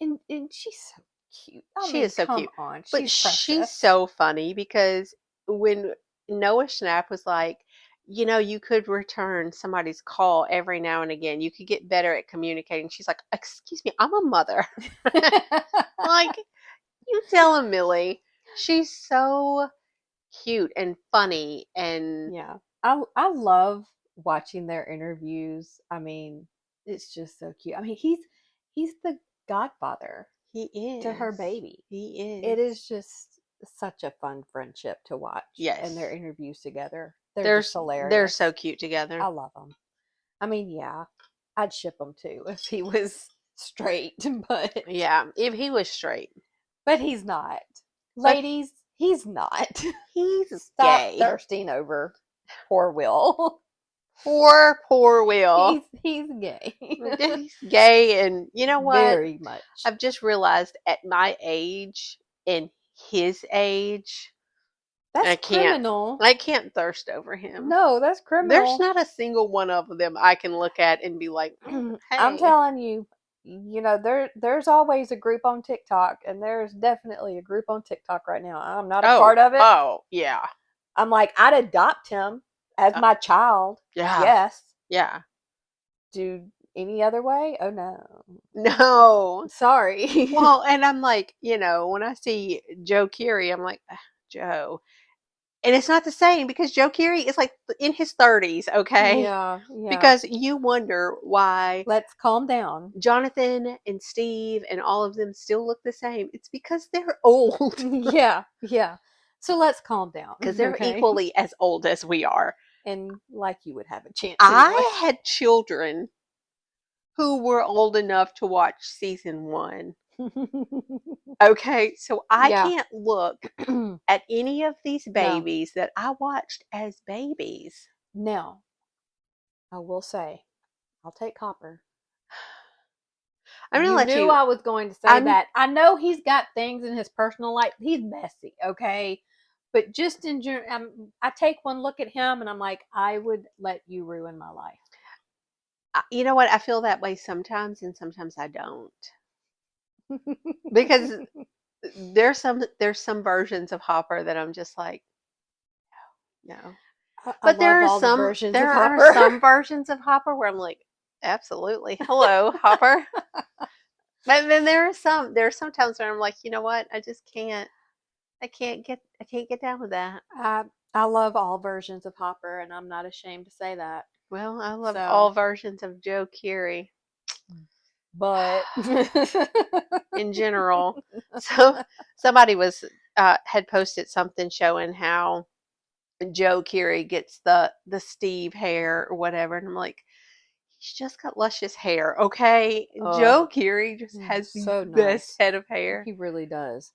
And she's so cute. I She mean, is so come cute. on, But she's she's precious. so funny because when Noah Schnapp was like, you could return somebody's call every now and again. You could get better at communicating. She's like, excuse me, I'm a mother. Like, you tell him, Millie. She's so cute and funny and Yeah. I love watching their interviews. I mean, it's just so cute. I mean, he's the godfather he to her is. baby. He It is. is just such a fun friendship to watch, and their Yes. interviews together. They're just They're so hilarious. cute together. I love them. I mean, yeah, I'd ship him too if he was straight, but Yeah, if he was straight. he's not. But Ladies, he's not. he's Stop gay. thirsting over poor Will. Poor Will. He's gay. He's gay, and you know what? Very much. I've just realized at my age and his age, That's I can't. criminal. I can't thirst over him. No, that's There's criminal. not a single one of them I can look at and be like, I'm hey. telling you, there's always a group on TikTok, and there's definitely a group on TikTok right now. I'm not a Oh, part of it. oh, yeah. I'm like, I'd adopt him as Uh, my child. yeah. Yes. Yeah. Do any other way? Oh no. No. Sorry. Well, and I'm like, when I see Joe Keery, I'm like, Joe. And it's not the same because Joe Keery is like in his 30s, okay? Yeah, yeah. Because you wonder why Let's calm down. Jonathan and Steve and all of them still look the same. It's because they're old. Yeah, yeah. So let's calm down, Because they're okay? equally as old as we are. And like you would have a chance anyway. I had children who were old enough to watch season 1. Okay, so I Yeah. can't look at any of these No. babies that I watched as babies. Now, I will say, I'll take Copper. I'm gonna You let knew you. I was going to say I'm that. I know he's got things in his personal life. He's messy, okay? But just in general, I take one look at him and I'm like, I would let you ruin my life. You know what? I feel that way sometimes, and sometimes I don't. Because there's some versions of Hopper that I'm just like, no. I But love all the versions of there are Hopper. some versions of Hopper where I'm like, absolutely, hello, Hopper. But then there are some times where I'm like, you know what? I just can't. I can't get down with that. I love all versions of Hopper, and I'm not ashamed to say that. Well, I love So, all versions of Joe Curie but in general. So somebody was had posted something showing how Joe Curie gets the Steve hair or whatever, and I'm like, he's just got luscious hair, okay? oh, Joe Curie just has the so best nice. head of hair. He really does.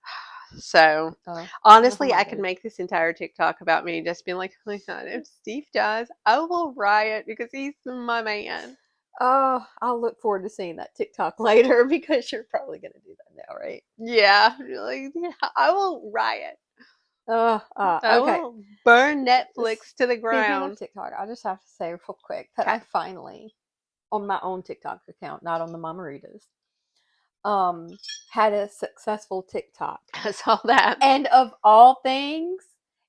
So Never honestly, I mind could him. make this entire TikTok about me just being like, oh my god, if Steve dies, I will riot because he's my man. Oh, I'll look forward to seeing that TikTok later because you're probably going to do that now, right? Yeah, like yeah, I will riot. I Okay. will burn Netflix to the Speaking of ground. TikTok, I just have to say real quick that Okay. I finally, on my own TikTok account, not on the Margaritas, had a successful TikTok. I saw that. And of all things,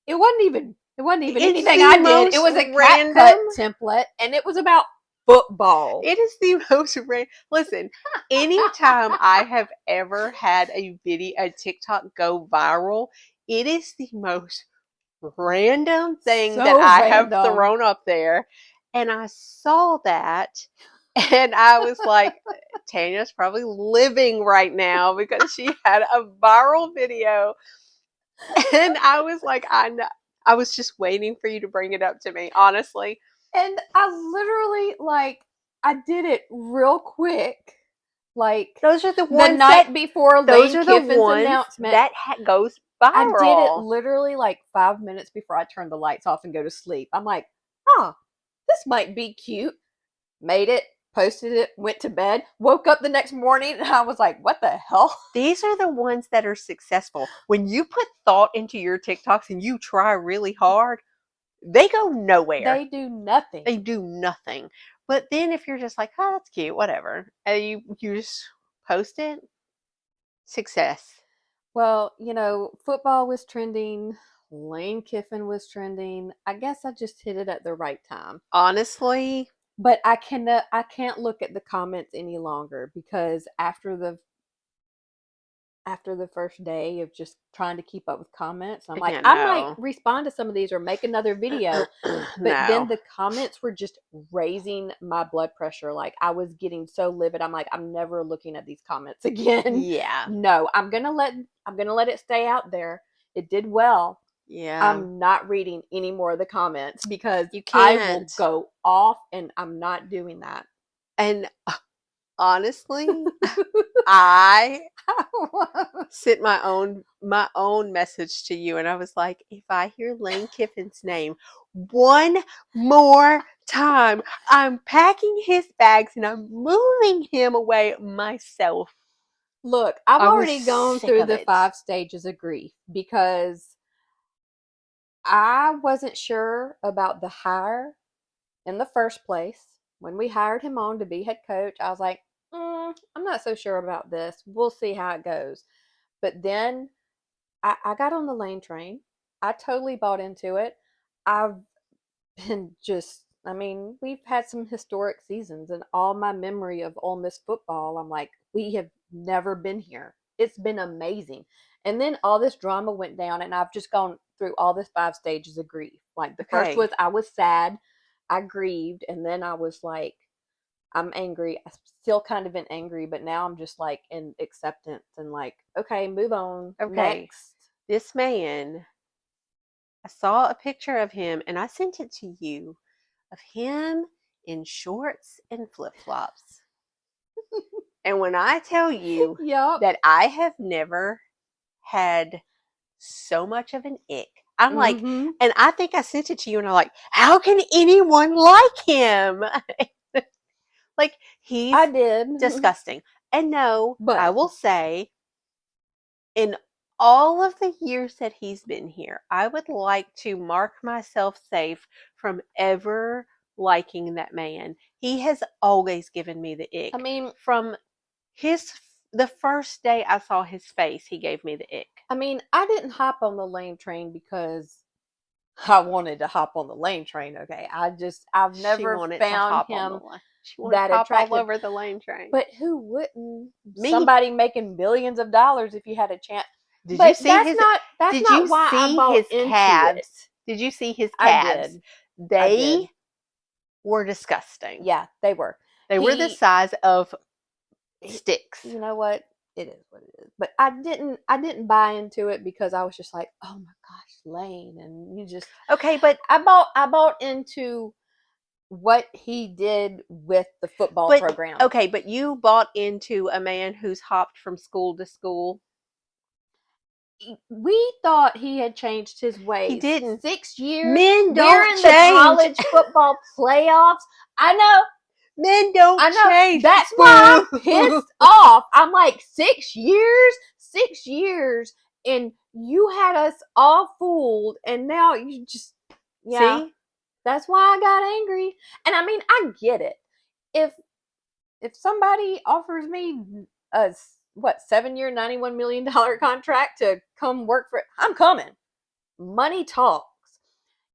it wasn't even It's anything the I did. It most was a random. CapCut template, and it was about football. It is the most random. Listen, anytime I have ever had a TikTok go viral, it is the most random thing that So I have random. thrown up there. And I saw that and I was like, Tanya's probably living right now because she had a viral video. And I was like, I know. I was just waiting for you to bring it up to me, honestly. And I literally I did it real quick, like Those are the the ones that night before those Lane are the Kiffin's ones announcement. that goes I did it viral. literally like 5 minutes before I turned the lights off and go to sleep. I'm like, oh, this might be cute. Made it, posted it, went to bed, woke up the next morning, and I was like, what the hell? These are the ones that are successful. When you put thought into your TikToks and you try really hard, they go nowhere. They do nothing. They do nothing. But then if you're just like, oh, that's cute, whatever, and you just post it, success. Well, football was trending. Lane Kiffin was trending. I guess I just hit it at the right time. Honestly, But I can't look at the comments any longer because after the first day of just trying to keep up with comments, I'm like, yeah, I might no, respond to some of these or make another video. But then no, the comments were just raising my blood pressure. Like I was getting so livid. I'm like, I'm never looking at these comments again. yeah, No, I'm gonna let it stay out there. It did well. yeah. I'm not reading any more of the comments because You I will can't. go off, and I'm not doing that. And honestly, I sent my own message to you and I was like, if I hear Lane Kiffin's name one more time, I'm packing his bags and I'm moving him away myself. Look, I've I was already gone sick through of the it. 5 stages of grief because I wasn't sure about the hire in the first place. When we hired him on to be head coach, I was like, I'm not so sure about this. We'll see how it goes. But then I got on the Lane train. I totally bought into it. I've been just, I mean, we've had some historic seasons, and all my memory of Ole Miss football, I'm like, we have never been here. It's been amazing. And then all this drama went down, and I've just gone through all this 5 stages of grief. Like the first was Okay. I was sad, I grieved, and then I was like, I'm angry. I still kind of been angry, but now I'm just like in acceptance and like, okay, move on. Okay. Next. This man, I saw a picture of him and I sent it to you of him in shorts and flip-flops. And when I tell you Yep. that I have never had so much of an ick, I'm like, Mm-hmm. and I think I sent it to you, and I'm like, how can anyone like him? Like, I he's did. disgusting. And no, I But will say, in all of the years that he's been here, I would like to mark myself safe from ever liking that man. He has always given me the I ick. mean, From his the first day I saw his face, he gave me the ick. I didn't hop on the Lane train because I wanted to hop on the lane train. Okay, I've She never wanted to found hop on the him lane. She wanted to that hop all attractive. over the lane train. But who wouldn't? Me. Somebody making billions of dollars if you had a chance. Did you But see his? that's Did you not why I see bought his into it. calves? Did you see his I calves? did. I They did. were disgusting. Yeah, they were. They were the size of sticks. You know what? It is what it is. But I didn't buy into it because I was just like, oh my gosh, Lane, and you just Okay, but I bought into what he did with the football program. okay, but you bought into a man who's hopped from school to school. We thought he had changed his ways. He didn't. 6 years. Men We're don't in change. the college football playoffs. I know. Men don't I know. change. That's why I'm pissed off. I'm like, 6 years? 6 years. And you had us all fooled. And now you just, yeah. See? That's why I got angry. And I mean, I get it. If somebody offers me a 7-year, $91 million contract to come work for it, I'm coming. Money talks.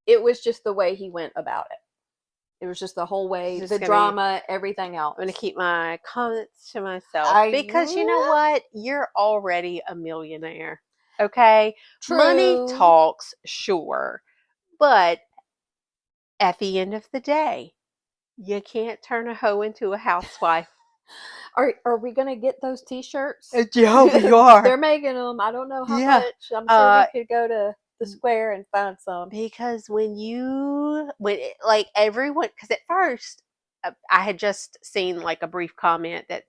It was just the way he went about it. It was just the whole way, the drama, everything else. I'm going to keep my comments to myself because you know what? You're already a millionaire. Okay? True. Money talks, sure. But at the end of the day, you can't turn a hoe into a housewife. Are we gonna get those T-shirts? Yeah, we are. They're making them. I don't know how much. I'm sure we could go to the square and find some. Because like everyone, because at first I had just seen like a brief comment that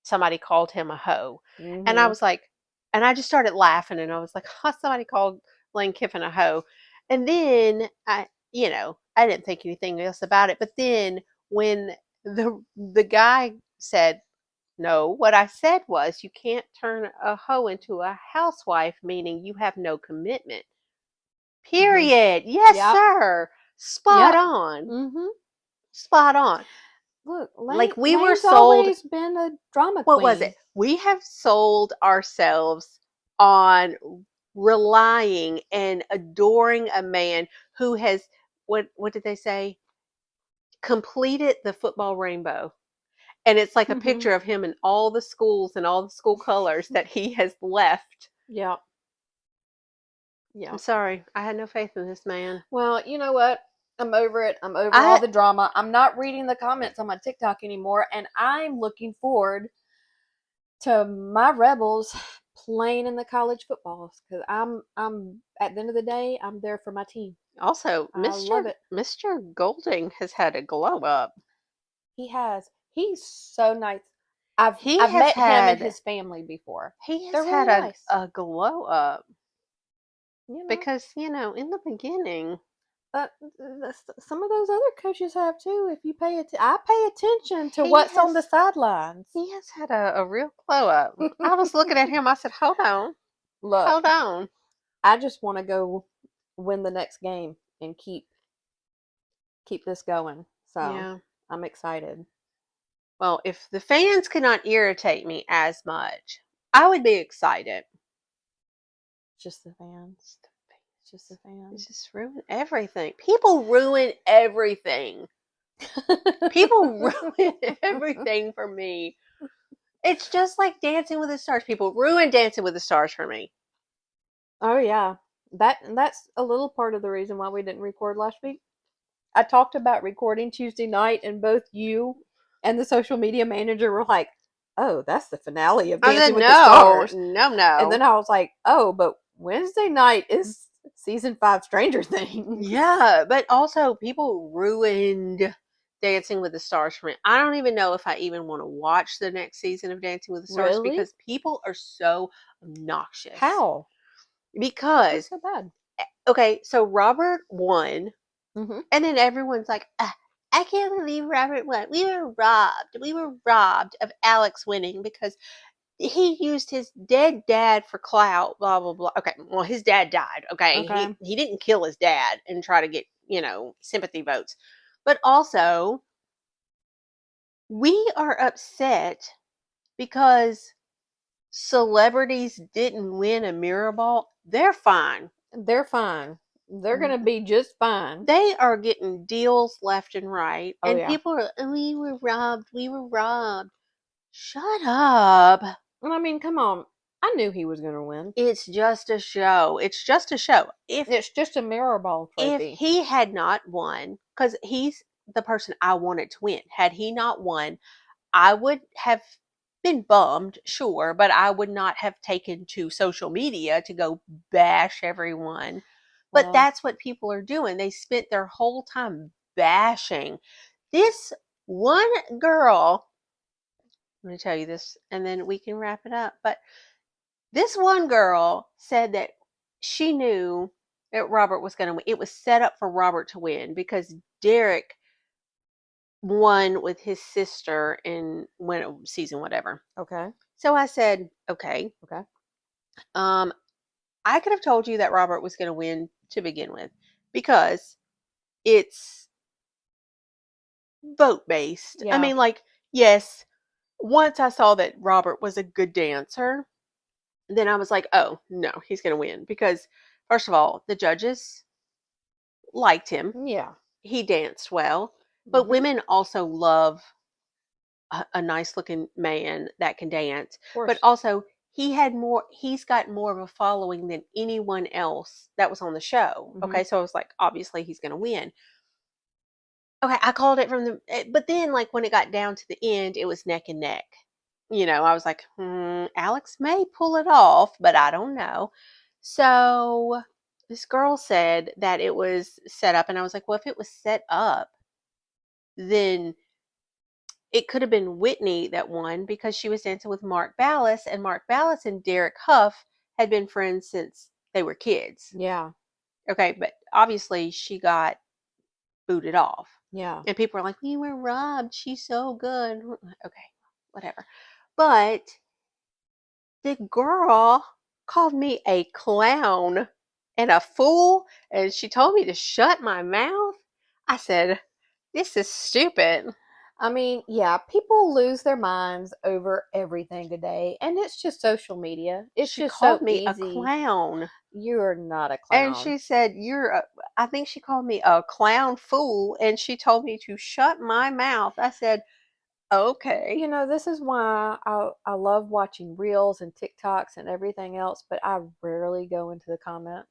somebody called him a hoe, and I was like, and I just started laughing, and I was like, oh, somebody called Lane Kiffin a hoe, and then I didn't think anything else about it, but then when the guy said, no, what I said was, you can't turn a hoe into a housewife, meaning you have no commitment. Period. Yes, sir. Spot on. Spot on. Look, like we Lane's were sold. Always been a drama queen. What was it? We have sold ourselves on relying and adoring a man who has what did they say? Completed the football rainbow. And it's like a picture of him in all the schools and all the school colors that he has left. Yeah. I'm sorry. I had no faith in this man. Well, you know what? I'm over it. I'm over all the drama. I'm not reading the comments on my TikTok anymore, and I'm looking forward to my Rebels playing in the college footballs because I'm at the end of the day, I'm there for my team. Also, Mr. Golding has had a glow up. He has. He's so nice. I've met him and his family before. He has had a glow up. Because, in the beginning. But some of those other coaches have too. If you I pay attention to what's on the sidelines. He has had a real glow up. I was looking at him. I said, hold on. Look. Hold on. I just want to go win the next game and keep this going. So yeah. I'm excited. Well, if the fans could not irritate me as much, I would be excited. Just the fans. Just the fans. Just ruin everything. People ruin everything. People ruin everything for me. It's just like Dancing with the Stars. People ruin Dancing with the Stars for me. Oh yeah. That's a little part of the reason why we didn't record last week. I talked about recording Tuesday night, and both you and the social media manager were like, "Oh, that's the finale of Dancing with the Stars." No. And then I was like, "Oh, but Wednesday night is season 5 Stranger Things." Yeah, but also people ruined Dancing with the Stars for me. I don't even know if I even want to watch the next season of Dancing with the Stars because people are so obnoxious. How? Because so bad. Okay, so Robert won, and then everyone's like, I can't believe Robert won. We were robbed. We were robbed of Alex winning because he used his dead dad for clout, blah, blah, blah. Okay, well, his dad died, okay? He didn't kill his dad and try to get, sympathy votes. But also, we are upset because celebrities didn't win a mirror ball. They're fine. They're fine. They're going to be just fine. They are getting deals left and right, Oh, and yeah. people are, we were robbed, we were robbed. Shut up. And I mean, come on. I knew he was going to win. It's just a show. It's just a show. It's just a mirror ball If trophy. he had not won, because he's the person I wanted to win, had he not won, I would have been bummed, sure, but I would not have taken to social media to go bash everyone. But Well, that's what people are doing. They spent their whole time bashing this one girl. I'm going to tell you this and then we can wrap it up. But this one girl said that she knew that Robert was going to win. It was set up for Robert to win because Derek won with his sister in when season whatever. okay. So I said, okay. Okay. Um, I could have told you that Robert was going to win to begin with because it's vote based. I Yeah. mean, like, yes, once I saw that Robert was a good dancer, then I was like, oh, no, he's going to win because, first of all, the judges liked him. Yeah. He danced well, but Mm-hmm. women also love a nice looking man that can dance. Of But course. also, he's got more of a following than anyone else that was on the show. Mm-hmm. Okay, so I was like, obviously, he's going to win. Okay, I called it from but then, like, when it got down to the end, it was neck and neck. I was like, Alex may pull it off, but I don't know. So this girl said that it was set up, and I was like, well, if it was set up, then it could have been Whitney that won because she was dancing with Mark Ballas, and Mark Ballas and Derek Huff had been friends since they were kids. Yeah. Okay, but obviously she got booted off. Yeah. And people are like, we were robbed. She's so good. Okay, whatever. But the girl called me a clown and a fool, and she told me to shut my mouth. I said, this is stupid. I mean, yeah, people lose their minds over everything today, and it's just social media. It's She just so called me a easy. clown. You're not a And clown. she said, I think she called me a clown fool, and she told me to shut my mouth. I said, okay. This is why I love watching reels and TikToks and everything else, but I rarely go into the comments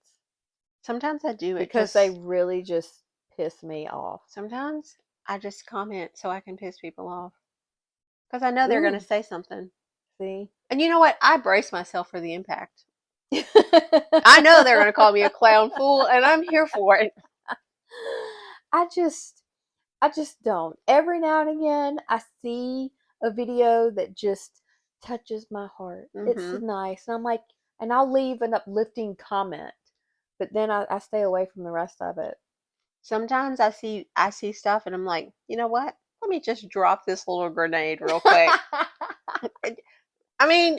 Sometimes I do it because they just, really just piss me off. sometimes I just comment so I can piss people off because I know they're going to Ooh, say something. see? And you know what? I brace myself for the impact. I know they're going to call me a clown fool, and I'm here for it. I just I just don't. Every now and again I see a video that just touches my heart. It's Hmm. nice. And I'm like, and I'll leave an uplifting comment, but then I stay away from the rest of it. Sometimes I see stuff, and I'm like, you know what? Let me just drop this little grenade real quick. I mean,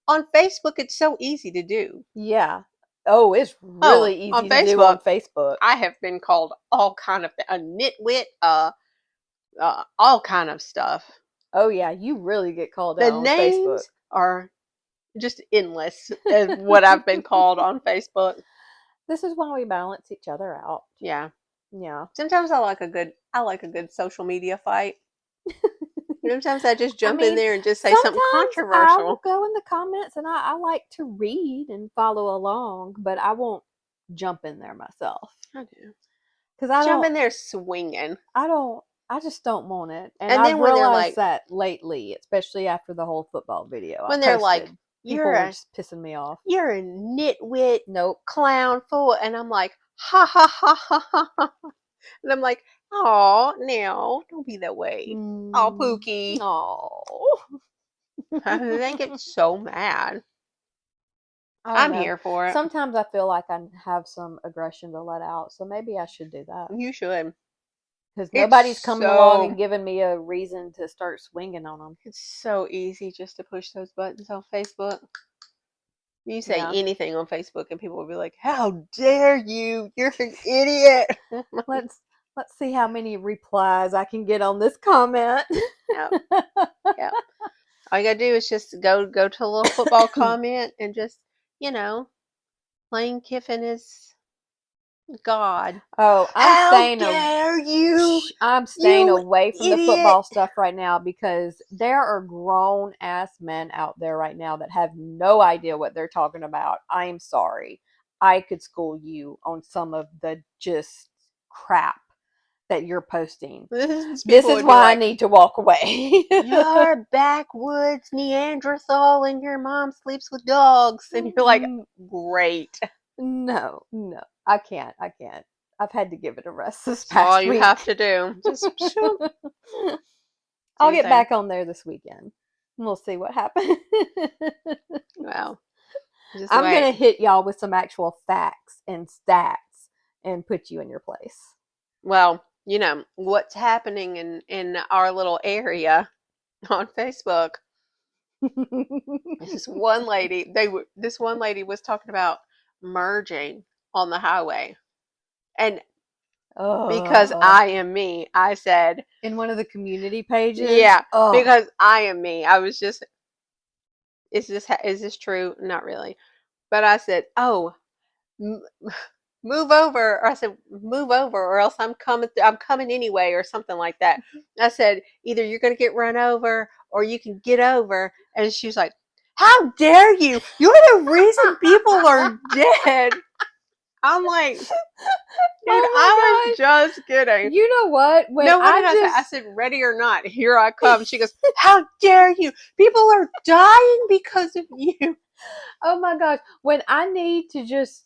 on Facebook, it's so easy to do. Yeah. Oh, it's Oh, really on easy to do on Facebook, Facebook. I have been called all kind of a nitwit, all kind of stuff. Oh yeah, you really get called The out on Facebook. names are just endless as what I've been called on Facebook. This is why we balance each other out. Yeah. Yeah. Sometimes I like a good social media fight. Sometimes I just I jump in mean, there and just say something sometimes I will controversial. go in the comments and I like to read and follow along, but I won't jump in there myself I do. because Jump in there swinging. I just don't want it. And And I've then when they're realized like, that lately, especially after the whole football video I when they're like, posted, you're people were a just pissing me off. you're a nitwit Nope. clown fool, and I'm like, ha ha ha ha ha ha, and I'm like, oh, now don't be that way. Oh, Pookie. Oh. They get so mad. I don't I'm know. here for it. Sometimes I feel like I have some aggression to let out, so maybe I should do that. You should. Because It's nobody's coming along so and giving me a reason to start swinging on them. it's so easy just to push those buttons on Facebook. You say Yeah. anything on Facebook and people will be like, "How dare you? You're an idiot." Let's let's see how many replies I can get on this comment. Yeah, yeah. All you gotta do is just go to a little football comment and just, you know, Lane Kiffin is God. Oh, How dare you, I'm staying you away from the idiot. football stuff right now because there are grown ass men out there right now that have no idea what they're talking about. I am sorry. I could school you on some of the just crap that you're posting. These This people is would be why I like, need to walk away. you're backwoods Neanderthal and your mom sleeps with dogs. And you're like, great. No, no, I can't. I can't. I've had to give it a rest this That's all past you have week. to do. Just shoop. I'll See, get saying, back on there this weekend. We'll see what happens. well, just I'm wait. gonna hit y'all with some actual facts and stats and put you in your place. Well, what's happening in our little area on Facebook. This one lady, this one lady was talking about merging on the highway. And because Oh, I am me, I said, in one of the community pages. yeah, Oh, because I am me. I was just, is this true? Not really. But I said, oh, m- move over, or I said, move over, or else I'm coming anyway, or something like that. I said, either you're going to get run over or you can get over. And she was like, how dare you? You're the reason people are dead. I'm like, dude, I oh was my gosh! just kidding. You know what? When No, what did I I say? I just said, ready or not, here I come. She goes, how dare you? People are dying because of you. oh my gosh, when I need to just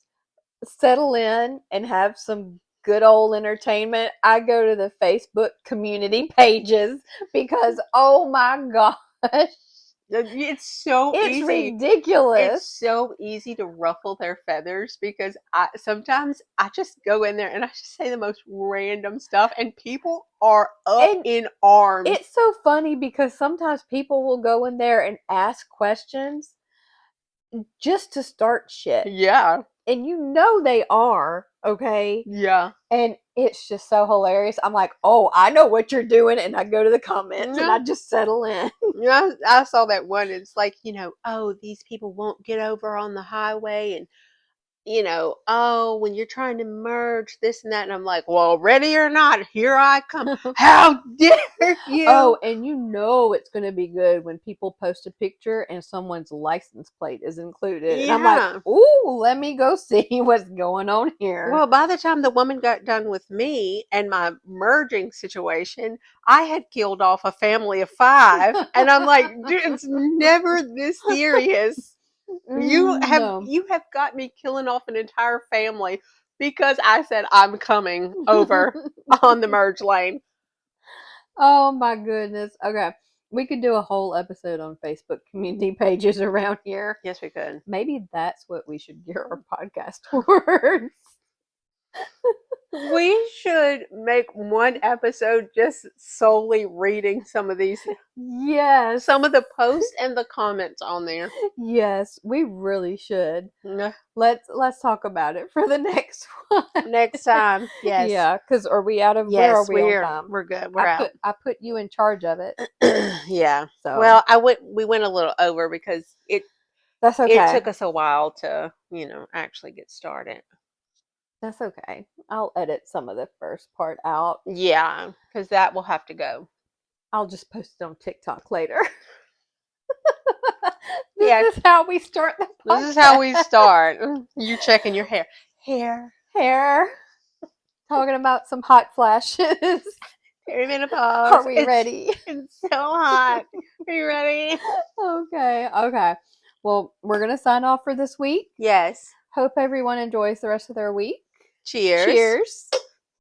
settle in and have some good old entertainment, I go to the Facebook community pages because oh my gosh, It's so it's easy. ridiculous. It's so easy to ruffle their feathers because sometimes I just go in there and I just say the most random stuff and people are up And in arms. it's so funny because sometimes people will go in there and ask questions just to start shit. Yeah. And you know they are, okay? Yeah. And it's just so hilarious. I'm like, oh, I know what you're doing. And I go to the comments and I No. just settle in. Yeah, I saw that one. It's like, oh, these people won't get over on the highway and oh, when you're trying to merge this and that. And I'm like, well, ready or not, here I come. How dare Oh, you? and you know it's going to be good when people post a picture and someone's license plate is included. And I'm like, Yeah. ooh, let me go see what's going on here. Well, by the time the woman got done with me and my merging situation, I had killed off a family of 5. And I'm like, dude, it's never this serious. You have No. you have got me killing off an entire family because I said I'm coming over on the merge lane. Oh my goodness. Okay. We could do a whole episode on Facebook community pages around here. Yes, we could. Maybe that's what we should gear our podcast towards. We should make one episode just solely reading Yes. some of the posts and the comments on there. Yes, we really should. Nah. Let's talk about it for the next one. Next time, yes. Yeah, because are we out of where are Yes, we on we're time? we're good. We're out. I put you in charge of it. Yeah. So Well, we went a little over because that's it okay. took us a while to, actually get started. That's okay. I'll edit some of the first part out. Yeah, because that will have to go. I'll just post it on TikTok later. Yeah, This is how we start the this is how we podcast. start. You checking your hair. Hair. Hair. Talking about some hot flashes. Perimenopause. Are we It's ready? it's so hot. Are you ready? Okay. Okay. Well, we're going to sign off for this week. Yes. Hope everyone enjoys the rest of their week. Cheers. Cheers.